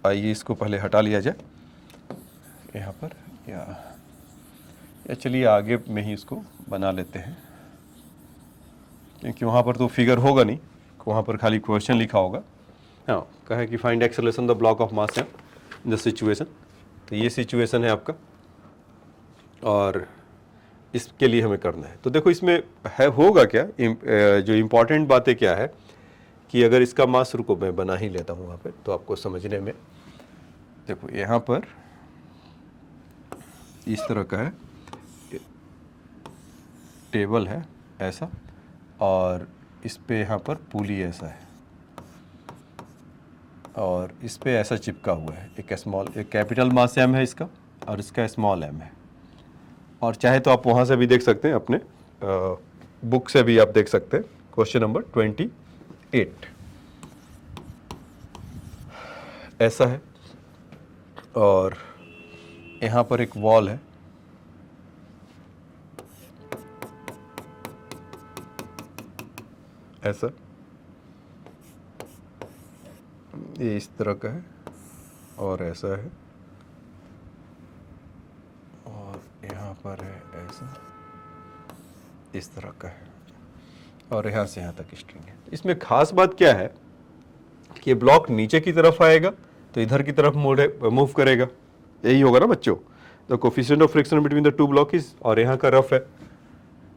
आइए इसको पहले हटा लिया जाए यहाँ पर, या चलिए आगे में ही इसको बना लेते हैं, क्योंकि वहाँ पर तो फिगर होगा नहीं, वहाँ पर खाली क्वेश्चन लिखा होगा। हाँ, कहा है कि find acceleration the block of mass m in the situation. तो ये सिचुएशन है आपका और इसके लिए हमें करना है। तो देखो इसमें है होगा क्या, जो इम्पोर्टेंट बातें क्या है कि अगर इसका मास, रुको मैं बना ही लेता हूँ वहाँ पे तो आपको समझने में। देखो यहाँ पर इस तरह का है, टेबल है ऐसा, और इस पे यहाँ पर पुली ऐसा है और इस पे ऐसा चिपका हुआ है। एक कैपिटल मास एम है इसका और इसका स्मॉल एम है। और चाहे तो आप वहाँ से भी देख सकते हैं, अपने बुक से भी आप देख सकते हैं। क्वेश्चन नंबर 28 ऐसा है और यहाँ पर एक वॉल है, ऐसा, ये इस तरह का है और ऐसा है, और यहाँ पर है ऐसा, इस तरह का है, और यहाँ से यहाँ तक स्ट्रिंग है। इसमें खास बात क्या है कि ये ब्लॉक नीचे की तरफ आएगा तो इधर की तरफ मूव करेगा, यही होगा ना बच्चों। The coefficient of friction between the to block is, और यहाँ का रफ है,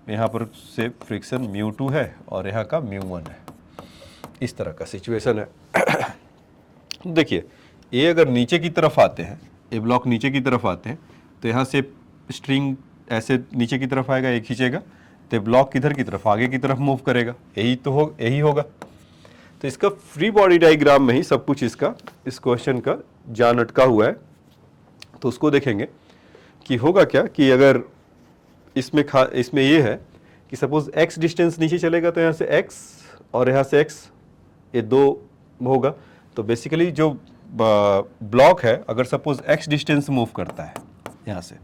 यहाँ पर से फ्रिक्शन μ2 है और यहाँ का μ1 है। इस तरह का सिचुएशन है। देखिए ये अगर नीचे की तरफ आते हैं, ये ब्लॉक नीचे की तरफ आते हैं तो यहाँ से स्ट्रिंग ऐसे नीचे की तरफ आएगा, ये खींचेगा तो ब्लॉक किधर की तरफ, आगे की तरफ मूव करेगा, यही होगा। तो इसका फ्री बॉडी डायग्राम में ही सब कुछ इसका, इस क्वेश्चन का जान अटका हुआ है। तो उसको देखेंगे कि होगा क्या कि अगर इसमें ये है कि सपोज x डिस्टेंस नीचे चलेगा तो यहाँ से x और यहाँ से x, ये दो होगा। तो बेसिकली जो ब्लॉक है, अगर सपोज x डिस्टेंस मूव करता है यहाँ से,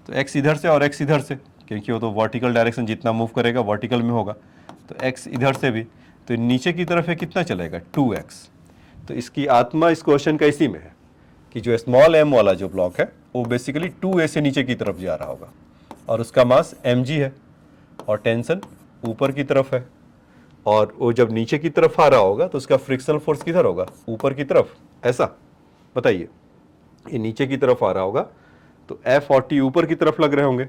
तो x इधर से और x इधर से, क्योंकि वो तो वर्टिकल डायरेक्शन जितना मूव करेगा वर्टिकल में होगा, तो x इधर से भी, तो नीचे की तरफ है कितना चलेगा 2x। तो इसकी आत्मा इस क्वेश्चन का इसी में है कि जो स्मॉल m वाला जो ब्लॉक है वो बेसिकली 2a से नीचे की तरफ जा रहा होगा और उसका मास mg है और टेंशन ऊपर की तरफ है, और वो जब नीचे की तरफ आ रहा होगा तो उसका फ्रिक्शनल फोर्स किधर होगा, ऊपर की तरफ। ऐसा बताइए, ये नीचे की तरफ आ रहा होगा तो F और T ऊपर की तरफ लग रहे होंगे।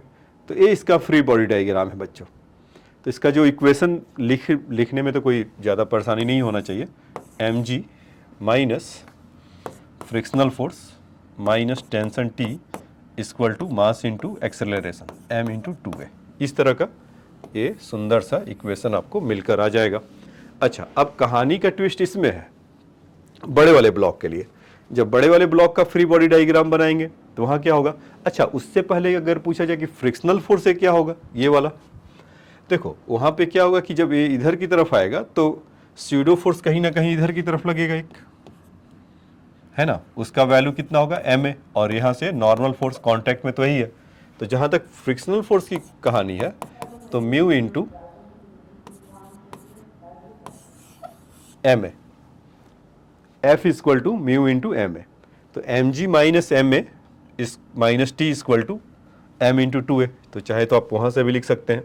तो ये इसका फ्री बॉडी डायग्राम है बच्चों। तो इसका जो इक्वेशन लिखने में तो कोई ज़्यादा परेशानी नहीं होना चाहिए। mg minus frictional force minus tension T equal to mass into acceleration m into 2a। इस तरह का ये सुंदर सा इक्वेशन आपको मिलकर आ जाएगा। अच्छा, अब कहानी का ट्विस्ट इसमें है बड़े वाले ब्लॉक के लिए। जब बड़े वाले ब्लॉक का फ्री बॉडी डायग्राम बनाएंगे तो वहाँ क्या होगा। अच्छा, उससे पहले अगर पूछा जाए कि फ्रिक्शनल फोर्स से क्या होगा, ये वाला देखो, वहाँ पे क्या होगा कि जब ये इधर की तरफ आएगा तो स्यूडो फोर्स कहीं ना कहीं इधर की तरफ लगेगा, एक है ना, उसका वैल्यू कितना होगा ma, और यहाँ से नॉर्मल फोर्स कांटेक्ट में तो यही है। तो जहाँ तक फ्रिक्शनल फोर्स की कहानी है तो mu into ma, F equal to mu into ma। तो mg माइनस ma इस minus T equal to m into 2a। तो चाहे तो आप वहाँ से भी लिख सकते हैं।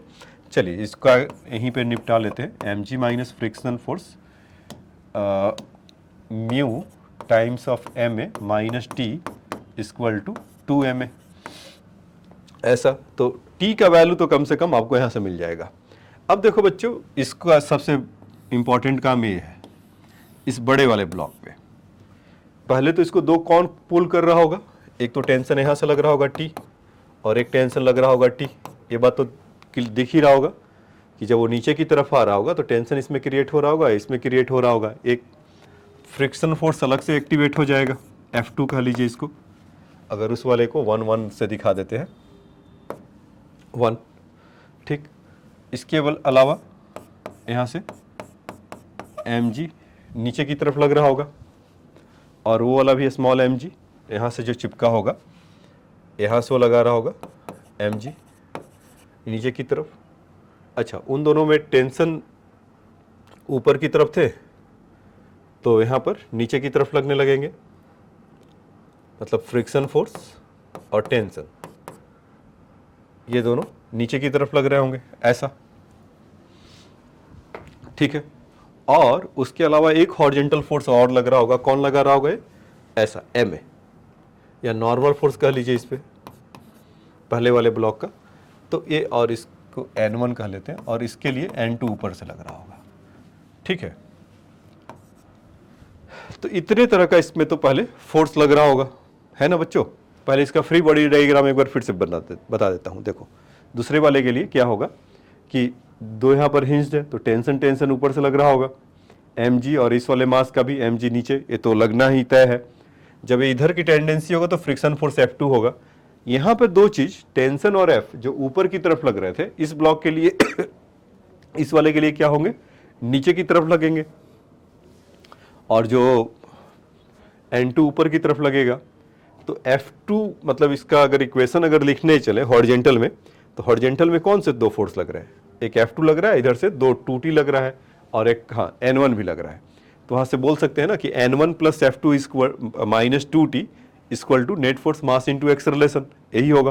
चलिए इसका यहीं पे निपटा लेते हैं। mg minus frictional force mu times of ma minus T equal to 2ma। ऐसा तो t का वैल्यू तो कम से कम आपको यहाँ से मिल जाएगा। अब देखो बच्चों, इसका सबसे इम्पॉर्टेंट काम ये है, इस बड़े वाले ब्लॉक पे पहले तो इसको दो कौन पुल कर रहा होगा, एक तो टेंशन यहाँ से लग रहा होगा t और एक टेंशन लग रहा होगा t। ये बात तो दिख ही रहा होगा कि जब वो नीचे की तरफ आ रहा होगा तो टेंशन इसमें क्रिएट हो रहा होगा, इसमें क्रिएट हो रहा होगा, एक फ्रिक्शन फोर्स अलग से एक्टिवेट हो जाएगा, F2 कह लीजिए इसको। अगर उस वाले को 1 1 से दिखा देते हैं, 1, ठीक। इसके अलावा यहाँ से mg नीचे की तरफ लग रहा होगा और वो वाला भी स्मॉल mg यहाँ से जो चिपका होगा, यहाँ से वो लगा रहा होगा mg नीचे की तरफ। अच्छा, उन दोनों में टेंशन ऊपर की तरफ थे तो यहाँ पर नीचे की तरफ लगने लगेंगे, मतलब फ्रिक्शन फोर्स और टेंशन ये दोनों नीचे की तरफ लग रहे होंगे, ऐसा, ठीक है। और उसके अलावा एक हॉरिजॉन्टल फोर्स और लग रहा होगा, कौन लगा रहा होगा, ऐसा एम ए, या नॉर्मल फोर्स कह लीजिए इस पे पहले वाले ब्लॉक का, तो ये, और इसको N1 कह लेते हैं, और इसके लिए N2 ऊपर से लग रहा होगा, ठीक है। तो इतने तरह का इसमें तो पहले फोर्स लग रहा होगा, है ना बच्चों। पहले इसका फ्री बॉडी डायग्राम एक बार फिर से बता देता हूँ। देखो दूसरे वाले के लिए क्या होगा कि दो यहाँ पर हिंज्ड है, तो टेंशन ऊपर से लग रहा होगा mg, और इस वाले मास का भी mg नीचे, ये तो लगना ही तय है। जब ये इधर की टेंडेंसी होगा तो फ्रिक्शन फोर्स F2 होगा। यहाँ पे दो चीज, टेंशन और F जो ऊपर की तरफ लग रहे थे इस ब्लॉक के लिए इस वाले के लिए क्या होंगे, नीचे की तरफ लगेंगे, और जो N2 ऊपर की तरफ लगेगा। तो F2 मतलब इसका अगर इक्वेशन अगर लिखने चले हॉरिजॉन्टल में, तो हॉरिजॉन्टल में कौन से दो फोर्स लग रहे हैं, एक F2 लग रहा है, इधर से दो 2T लग रहा है, और एक हाँ N1 भी लग रहा है। तो वहाँ से बोल सकते हैं ना कि N1 plus F2 minus 2T equal to net force mass into acceleration, यही होगा।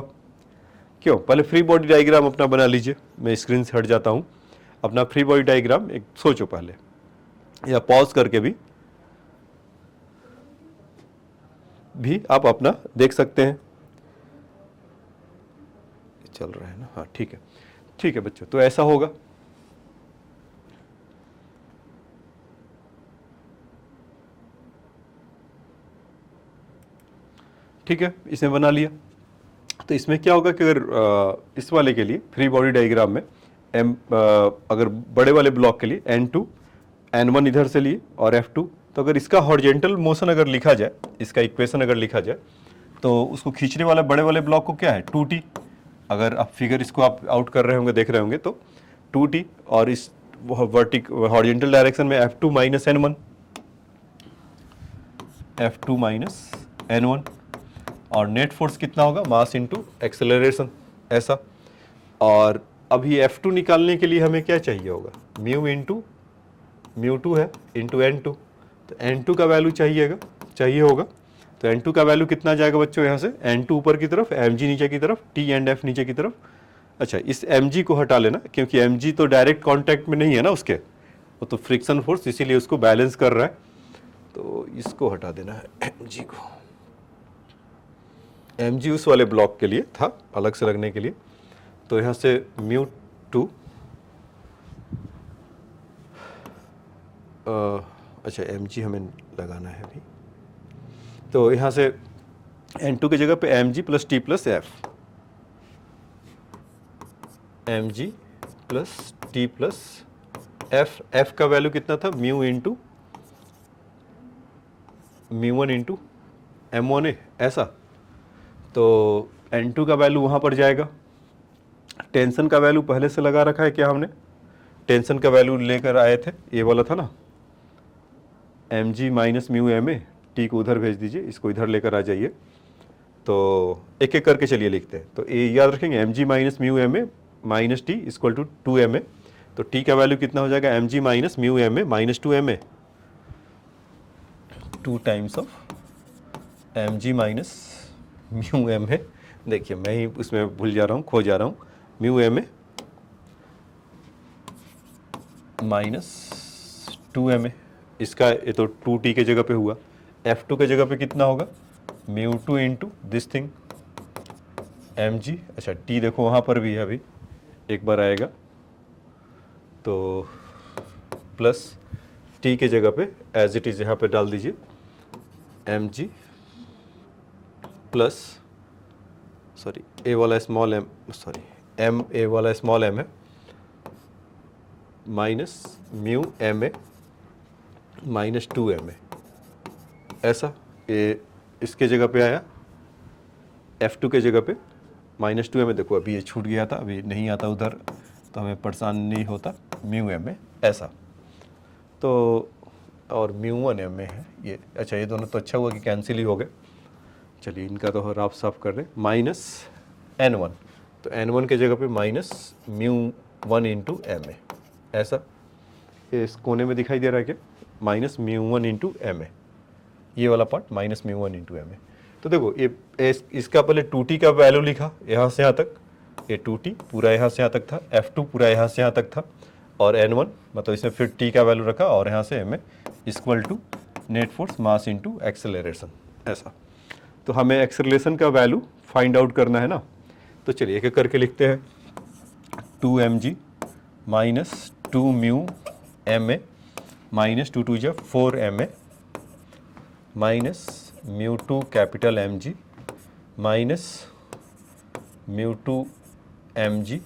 क्यों, पहले फ्री बॉडी डायग्राम अपना बना लीजिए, मैं स्क्रीन से हट जाता हूँ। अपना फ्री बॉडी डायग्राम एक सोचो पहले, या पॉज करके भी आप अपना देख सकते हैं। चल रहा है ना, हाँ ठीक है, ठीक है बच्चों। तो ऐसा होगा, ठीक है, इसमें बना लिया। तो इसमें क्या होगा कि अगर इस वाले के लिए फ्री बॉडी डायग्राम में अगर बड़े वाले ब्लॉक के लिए N2 N1 इधर से लिए और F2, तो अगर इसका हॉरिजॉन्टल मोशन अगर लिखा जाए, इसका इक्वेशन अगर लिखा जाए, तो उसको खींचने वाला बड़े वाले ब्लॉक को क्या है 2T। अगर आप फिगर इसको आप आउट कर रहे होंगे, देख रहे होंगे, तो 2T, और इस हॉरिजॉन्टल डायरेक्शन में F2 minus N1, F2 minus N1, और नेट फोर्स कितना होगा, मास इंटू एक्सेलरेशन, ऐसा। और अभी F2 निकालने के लिए हमें क्या चाहिए होगा, म्यू इंटू μ2 है इंटू N2, तो N2 का वैल्यू चाहिए होगा। तो N2 का वैल्यू कितना जाएगा बच्चों, यहाँ से N2 ऊपर की तरफ, mg नीचे की तरफ, T एंड F नीचे की तरफ। अच्छा, इस mg को हटा लेना, क्योंकि mg तो डायरेक्ट कांटेक्ट में नहीं है ना उसके, वो तो फ्रिक्शन फोर्स, इसीलिए उसको बैलेंस कर रहा है, तो इसको हटा देना है mg को। mg उस वाले ब्लॉक के लिए था, अलग से लगने के लिए। तो यहाँ से μ2, अच्छा mg हमें लगाना है अभी, तो यहाँ से N2 की जगह पे mg plus T plus F, mg plus T plus F, F का वैल्यू कितना था, म्यू इंटू μ1 इंटू M1A, ऐसा। तो N2 का वैल्यू वहाँ पर जाएगा। टेंशन का वैल्यू पहले से लगा रखा है क्या हमने, टेंशन का वैल्यू लेकर आए थे, ये वाला था ना, mg minus mu m a, T को उधर भेज दीजिए, इसको इधर लेकर आ जाइए। तो एक एक करके चलिए लिखते हैं। तो ये याद रखेंगे, mg minus mu m a minus T equal to 2ma। तो टी का वैल्यू कितना हो जाएगा, mg minus mu m a minus 2ma, 2 times of mg minus mu m a. देखिए मैं ही उसमें भूल जा रहा हूँ, खो जा रहा हूँ, mu m a minus 2ma, इसका ये तो 2t के जगह पे हुआ, F2 के जगह पे कितना होगा, μ2 इंटू दिस थिंग mg। अच्छा t देखो वहाँ पर भी है, अभी एक बार आएगा, तो प्लस t के जगह पे एज इट इज यहाँ पे डाल दीजिए mg प्लस, सॉरी a वाला small m, sorry m a वाला स्मॉल m है, minus mu m a minus 2ma, ऐसा। ये इसके जगह पे आया, F2 के जगह पे माइनस 2ma। देखो अभी ये छूट गया था, अभी नहीं आता उधर, तो हमें परेशान नहीं होता, म्यू एम ए, ऐसा। तो और μ1 m है ये, अच्छा ये दोनों तो अच्छा हुआ कि कैंसिल ही हो गए। चलिए इनका तो राफ साफ कर दें, माइनस N1, तो N1 के जगह पे माइनस μ1 इंटू एम ए, ऐसा। इस कोने में दिखाई दे रहा है क्या, माइनस μ1 इंटू एम ए, ये वाला part minus μ1 into m a. तो देखो ये इसका पहले 2t का वैल्यू लिखा यहाँ से यहाँ तक, ये 2t पूरा यहाँ से यहाँ तक था, F2 पूरा यहाँ से यहाँ तक था, और N1 मतलब इसमें फिर T का वैल्यू रखा और यहाँ से Ma equal to net force mass into acceleration, ऐसा। तो हमें एक्सेलरेशन का वैल्यू फाइंड आउट करना है ना, तो चलिए एक एक करके लिखते हैं। 2mg minus 2 μma minus 2 2 4ma minus μ2 capital mg minus μ2 mg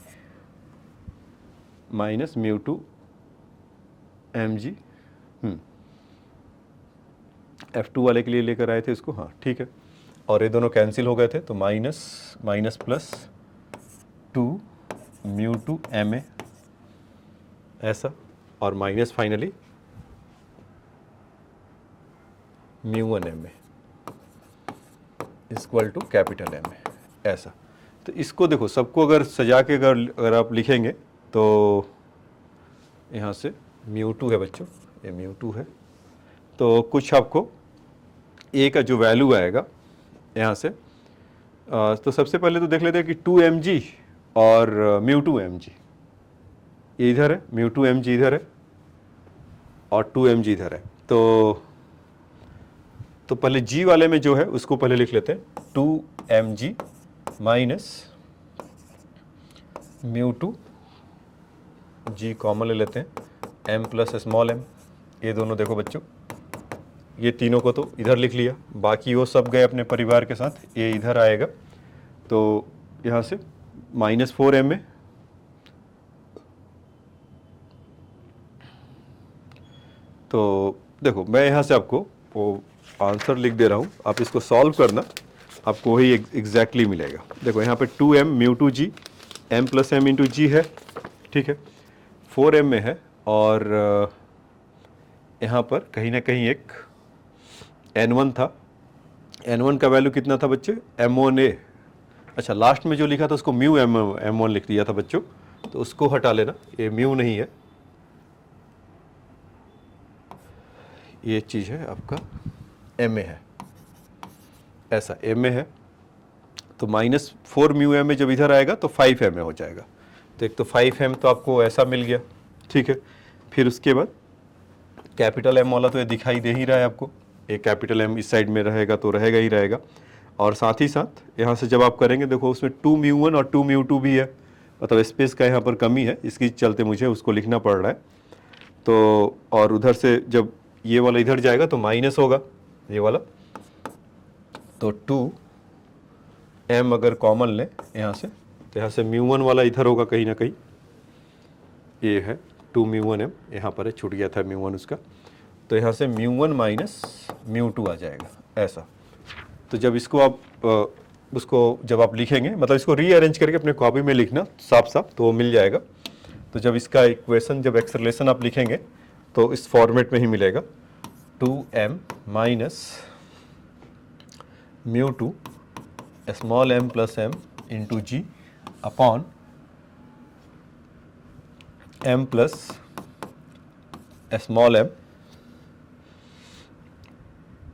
minus μ2 mg F2 वाले के लिए लेकर आए थे इसको, हाँ ठीक है। और ये दोनों कैंसिल हो गए थे तो माइनस माइनस प्लस 2 μ2 ma ऐसा, और minus finally μ1 ma equal to capital Ma, ऐसा। तो इसको देखो, सबको अगर सजा के अगर आप लिखेंगे तो यहाँ से μ2 है बच्चों, ये μ2 है, तो कुछ आपको A का जो वैल्यू आएगा यहाँ से, तो सबसे पहले तो देख लेते हैं कि 2mg और μ2 mg ये इधर है, μ2 mg इधर है और 2mg इधर है। तो पहले G वाले में जो है उसको पहले लिख लेते हैं, 2mg माइनस μ2, G कॉमन ले लेते हैं, m प्लस स्मॉल m, ये दोनों देखो बच्चों, ये तीनों को तो इधर लिख लिया, बाकी वो सब गए अपने परिवार के साथ, ये इधर आएगा। तो यहाँ से माइनस 4ma तो देखो मैं यहाँ से आपको वो आंसर लिख दे रहा हूँ, आप इसको सॉल्व करना, आपको वही एग्जैक्टली मिलेगा। देखो यहाँ पे 2m μ2g m plus m into g है, ठीक है, 4m में है, और यहाँ पर कहीं ना कहीं एक N1 था, N1 का वैल्यू कितना था बच्चे, M1a, अच्छा लास्ट में जो लिखा था उसको म्यू M1 लिख दिया था बच्चों, तो उसको हटा लेना, ये म्यू नहीं है, ये चीज़ है आपका Ma है, ऐसा Ma है। तो माइनस 4 μma जब इधर आएगा तो 5ma हो जाएगा, तो एक तो 5m तो आपको ऐसा मिल गया, ठीक है। फिर उसके बाद कैपिटल M वाला तो ये दिखाई दे ही रहा है आपको, ये कैपिटल M इस साइड में रहेगा तो रहेगा ही रहेगा, और साथ ही साथ यहाँ से जब आप करेंगे देखो उसमें 2 μ1 और 2 μ2 भी है, मतलब स्पेस का यहाँ पर कमी है, इसके चलते मुझे उसको लिखना पड़ रहा है। तो और उधर से जब ये वाला इधर जाएगा तो माइनस होगा ये वाला, तो 2m अगर कॉमन लें यहाँ से, तो यहाँ से μ1 वाला इधर होगा कहीं ना कहीं, ये है 2 μ1m, यहाँ पर है, छूट गया था μ1 उसका, तो यहाँ से μ1 माइनस μ2 आ जाएगा, ऐसा। तो जब इसको आप उसको जब आप लिखेंगे, मतलब इसको रीअरेंज करके अपने कॉपी में लिखना साफ साफ, तो वो मिल जाएगा। तो जब इसका इक्वेशन, जब एक्सेलरेशन आप लिखेंगे तो इस फॉर्मेट में ही मिलेगा, 2m minus μ2 small m plus m into ji upon m plus small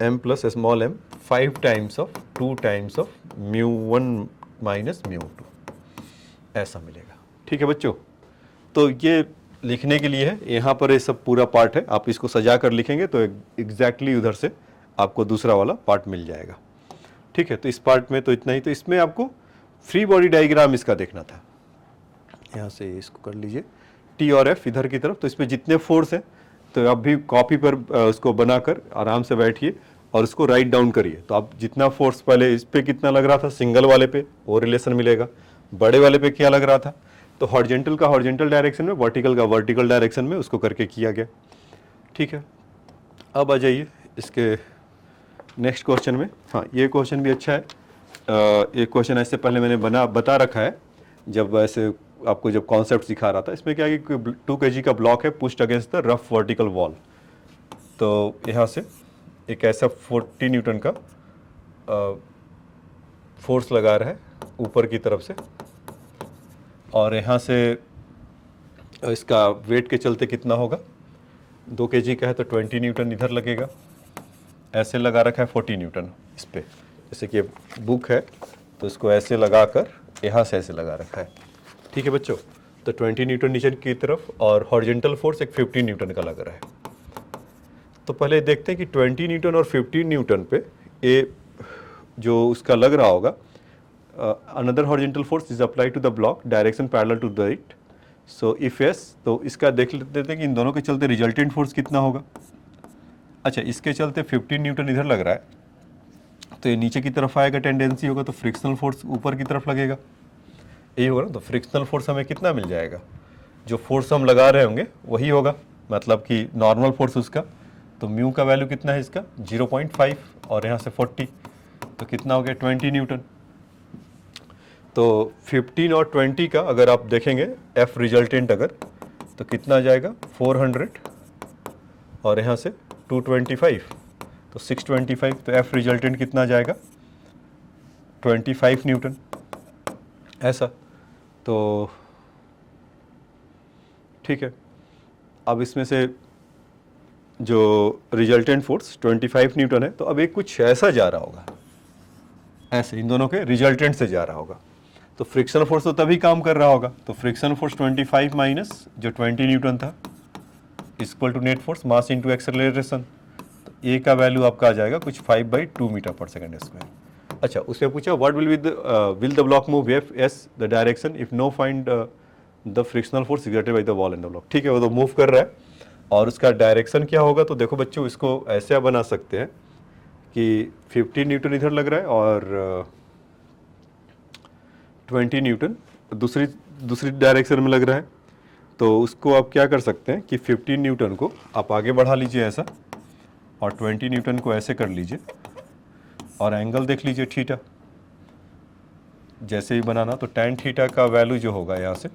m plus small m 5 times of 2 times of μ1 minus μ2, ऐसा मिलेगा, ठीक है बच्चों। तो ये लिखने के लिए है, यहाँ पर ये सब पूरा पार्ट है, आप इसको सजा कर लिखेंगे तो एग्जैक्टली उधर से आपको दूसरा वाला पार्ट मिल जाएगा, ठीक है। तो इस पार्ट में तो इतना ही, तो इसमें आपको फ्री बॉडी डायग्राम इसका देखना था, यहाँ से इसको कर लीजिए, T और F इधर की तरफ, तो इसमें जितने फोर्स हैं तो आप भी कॉपी पर उसको बनाकर आराम से बैठिए और उसको राइट डाउन करिए। तो आप जितना फोर्स पहले इस पे कितना लग रहा था सिंगल वाले पे, वो रिलेशन मिलेगा, बड़े वाले पे क्या लग रहा था, तो हॉरिजॉन्टल का हॉरिजॉन्टल डायरेक्शन में, वर्टिकल का वर्टिकल डायरेक्शन में उसको करके किया गया, ठीक है। अब आ जाइए इसके नेक्स्ट क्वेश्चन में। हाँ ये क्वेश्चन भी अच्छा है, ये क्वेश्चन ऐसे पहले मैंने बता रखा है जब ऐसे आपको जब कॉन्सेप्ट सिखा रहा था। इसमें क्या है कि 2 kg का ब्लॉक है pushed against the rough vertical wall, तो यहाँ से एक ऐसा 40 न्यूटन का फोर्स लगा रहा है ऊपर की तरफ से, और यहाँ से इसका वेट के चलते कितना होगा, 2 kg का है तो 20 न्यूटन इधर लगेगा, ऐसे लगा रखा है 40 न्यूटन इस पर, जैसे कि बुक है तो इसको ऐसे लगाकर यहाँ से ऐसे लगा रखा है, ठीक है बच्चों। तो 20 न्यूटन नीचे की तरफ और हॉरिजेंटल फोर्स एक 15 न्यूटन का लग रहा है। तो पहले देखते हैं कि 20 न्यूटन और 15 न्यूटन पे ये जो उसका लग रहा होगा, another horizontal force is apply to the block direction parallel to the it. So if yes, तो इसका देख लेते हैं कि इन दोनों के चलते रिजल्टेंट फोर्स कितना होगा। अच्छा, इसके चलते 15 न्यूटन इधर लग रहा है, तो ये नीचे की तरफ आएगा, टेंडेंसी होगा, तो फ्रिक्शनल फोर्स ऊपर की तरफ लगेगा, यही होगा ना। तो फ्रिक्शनल फोर्स हमें कितना मिल जाएगा, जो फोर्स हम लगा रहे होंगे वही होगा, मतलब कि नॉर्मल फोर्स उसका। तो म्यू का वैल्यू कितना है इसका 0.5 और यहाँ से 40, तो कितना हो गया 20 न्यूटन। तो 15 और 20 का अगर आप देखेंगे एफ रिजल्टेंट अगर, तो कितना आ जाएगा 400 और यहाँ से 225, तो 625, तो एफ रिजल्टेंट कितना आ जाएगा 25 न्यूटन ऐसा। तो ठीक है, अब इसमें से जो रिजल्टेंट फोर्स 25 न्यूटन है, तो अब एक कुछ ऐसा जा रहा होगा, ऐसे इन दोनों के रिजल्टेंट से जा रहा होगा। तो फ्रिक्शनल फोर्स तो तभी काम कर रहा होगा, तो फ्रिक्शनल फोर्स 25 माइनस जो 20 न्यूटन था equal to net force mass into acceleration. तो ए का वैल्यू आपका आ जाएगा कुछ 5/2 मीटर पर सेकंड स्क्वायर। अच्छा, उससे पूछा what will the block move F S the direction if know find the frictional force exerted by the wall in the block. ठीक है, वो तो मूव कर रहा है और उसका डायरेक्शन क्या होगा। तो देखो बच्चों, इसको ऐसे बना सकते हैं कि 15 न्यूटन इधर लग रहा है और 20 न्यूटन दूसरी डायरेक्शन में लग रहा है। तो उसको आप क्या कर सकते हैं कि 15 न्यूटन को आप आगे बढ़ा लीजिए ऐसा, और 20 न्यूटन को ऐसे कर लीजिए, और एंगल देख लीजिए थीटा, जैसे ही बनाना। तो tan थीटा का वैल्यू जो होगा यहाँ से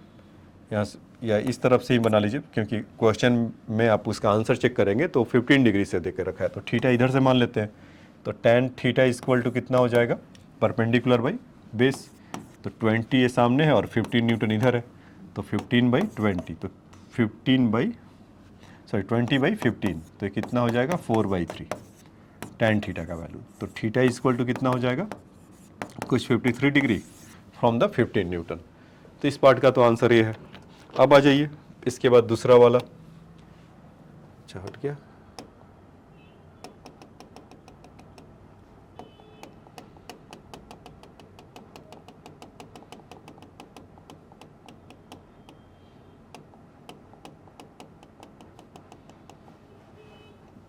या इस तरफ से ही बना लीजिए, क्योंकि क्वेश्चन में आप उसका आंसर चेक करेंगे तो 15 डिग्री से देके रखा है, तो थीटा इधर से मान लेते हैं। तो tan थीटा इक्वल टू कितना हो जाएगा परपेंडिकुलर बाई बेस। तो 20 ये सामने है और 15 न्यूटन इधर है, तो 15/20, तो 20/15, तो ये कितना हो जाएगा 4/3 tan थीटा का वैल्यू। तो थीटा इक्वल टू कितना हो जाएगा कुछ 53 डिग्री फ्रॉम द 15 न्यूटन। तो इस पार्ट का तो आंसर ये है। अब आ जाइए इसके बाद दूसरा वाला। अच्छा, हट गया।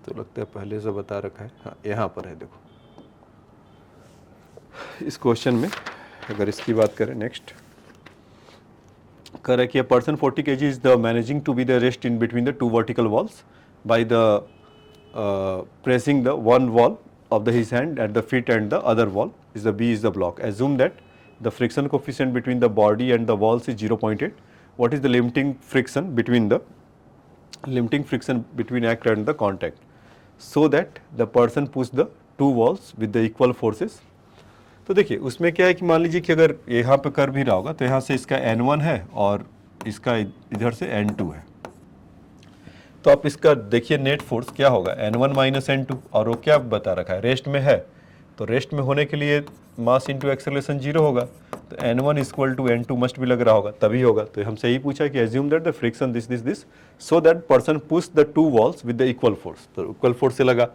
तो लगता है पहले से बता रखा है, हाँ यहाँ पर है, देखो इस क्वेश्चन में अगर इसकी बात करें, नेक्स्ट करें कि a person 40 kg is the managing to be the rest in between the two vertical walls by the pressing the one wall of his hand at the feet and the other wall is the B is the block. Assume that the friction coefficient between the body and the walls is 0.8. What is the limiting friction between act and the contact, so that the person push the two walls with the equal forces. तो देखिए उसमें क्या है कि मान लीजिए कि अगर यहाँ पे कर भी रहा होगा, तो यहाँ से इसका N1 है और इसका इधर से N2 है। तो आप इसका देखिए नेट फोर्स क्या होगा N1 माइनस N2, और वो क्या बता रखा है रेस्ट में है, तो रेस्ट में होने के लिए मास इंटू एक्सेलरेशन 0 होगा, तो N1 equal to N2 must भी लग रहा होगा, तभी होगा। तो हमसे यही पूछा कि assume that the friction this so that person push the two walls with the equal force, तो इक्वल फोर्स से लगा।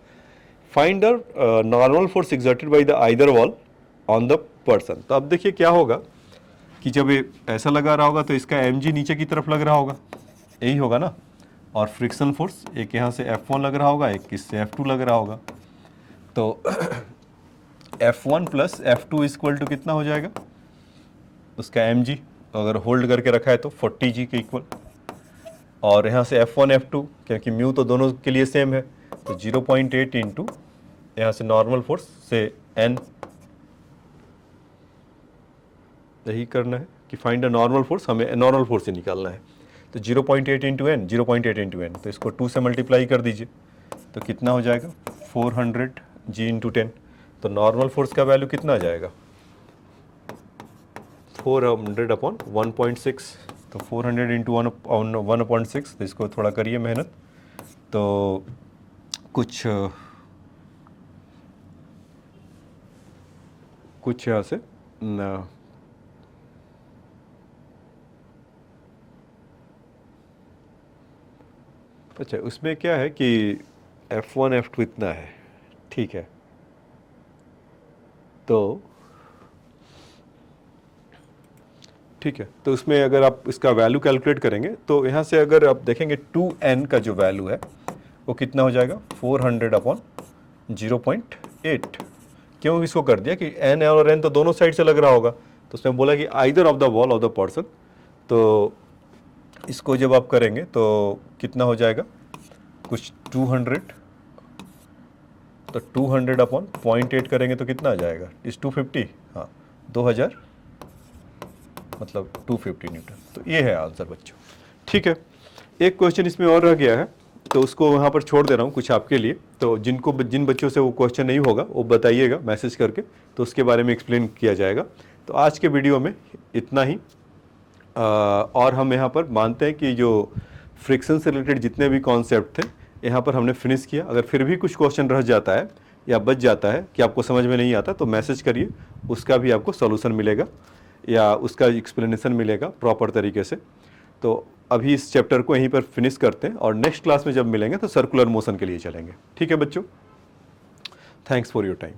Find the normal force exerted by the either wall on the person. तो अब देखिए क्या होगा कि जब ये ऐसा लगा रहा होगा तो इसका mg नीचे की तरफ लग रहा होगा, यही होगा ना, और फ्रिक्शन फोर्स एक यहाँ से F1 लग रहा होगा, एक इससे F2 लग रहा होगा। तो F1 plus F2 equal to कितना हो जाएगा उसका mg, अगर होल्ड करके रखा है तो 40g के इक्वल, और यहाँ से F1 F2 क्योंकि म्यू तो दोनों के लिए सेम है, तो 0.8 इंटू यहाँ से नॉर्मल फोर्स से n, यही करना है कि फाइंड अ नॉर्मल फोर्स, हमें नॉर्मल फोर्स से निकालना है। तो 0.8 इंटू एन, 0.8 इंटू एन, तो इसको 2 से मल्टीप्लाई कर दीजिए, तो कितना हो जाएगा 400 जी इंटू 10। तो नॉर्मल फोर्स का वैल्यू कितना आ जाएगा 400 अपॉन 1.6, तो 400 इंटू 1/6, तो इसको थोड़ा करिए मेहनत, तो कुछ यहाँ से अच्छा, उसमें क्या है कि F1 F2 इतना है, ठीक है। तो ठीक है, तो उसमें अगर आप इसका वैल्यू कैलकुलेट करेंगे तो यहाँ से अगर आप देखेंगे 2n का जो वैल्यू है वो कितना हो जाएगा 400 अपॉन 0.8। क्यों इसको कर दिया कि n और n तो दोनों साइड से लग रहा होगा, तो उसमें बोला कि either of the wall of the person. तो इसको जब आप करेंगे तो कितना हो जाएगा कुछ 200, तो 200 अपॉन 0.8 करेंगे तो कितना आ जाएगा इस 250, हाँ 2000 मतलब 250 न्यूटन। तो ये है आंसर बच्चों, ठीक है। एक क्वेश्चन इसमें और रह गया है, तो उसको वहाँ पर छोड़ दे रहा हूँ कुछ आपके लिए। तो जिन बच्चों से वो क्वेश्चन नहीं होगा वो बताइएगा मैसेज करके, तो उसके बारे में एक्सप्लेन किया जाएगा। तो आज के वीडियो में इतना ही। और हम यहाँ पर मानते हैं कि जो फ्रिक्शन से रिलेटेड जितने भी कॉन्सेप्ट थे यहाँ पर हमने फिनिश किया। अगर फिर भी कुछ क्वेश्चन रह जाता है या बच जाता है कि आपको समझ में नहीं आता, तो मैसेज करिए, उसका भी आपको सॉल्यूशन मिलेगा या उसका एक्सप्लेनेशन मिलेगा प्रॉपर तरीके से। तो अभी इस चैप्टर को यहीं पर फिनिश करते हैं और नेक्स्ट क्लास में जब मिलेंगे तो सर्कुलर मोशन के लिए चलेंगे। ठीक है बच्चों, थैंक्स फॉर योर टाइम।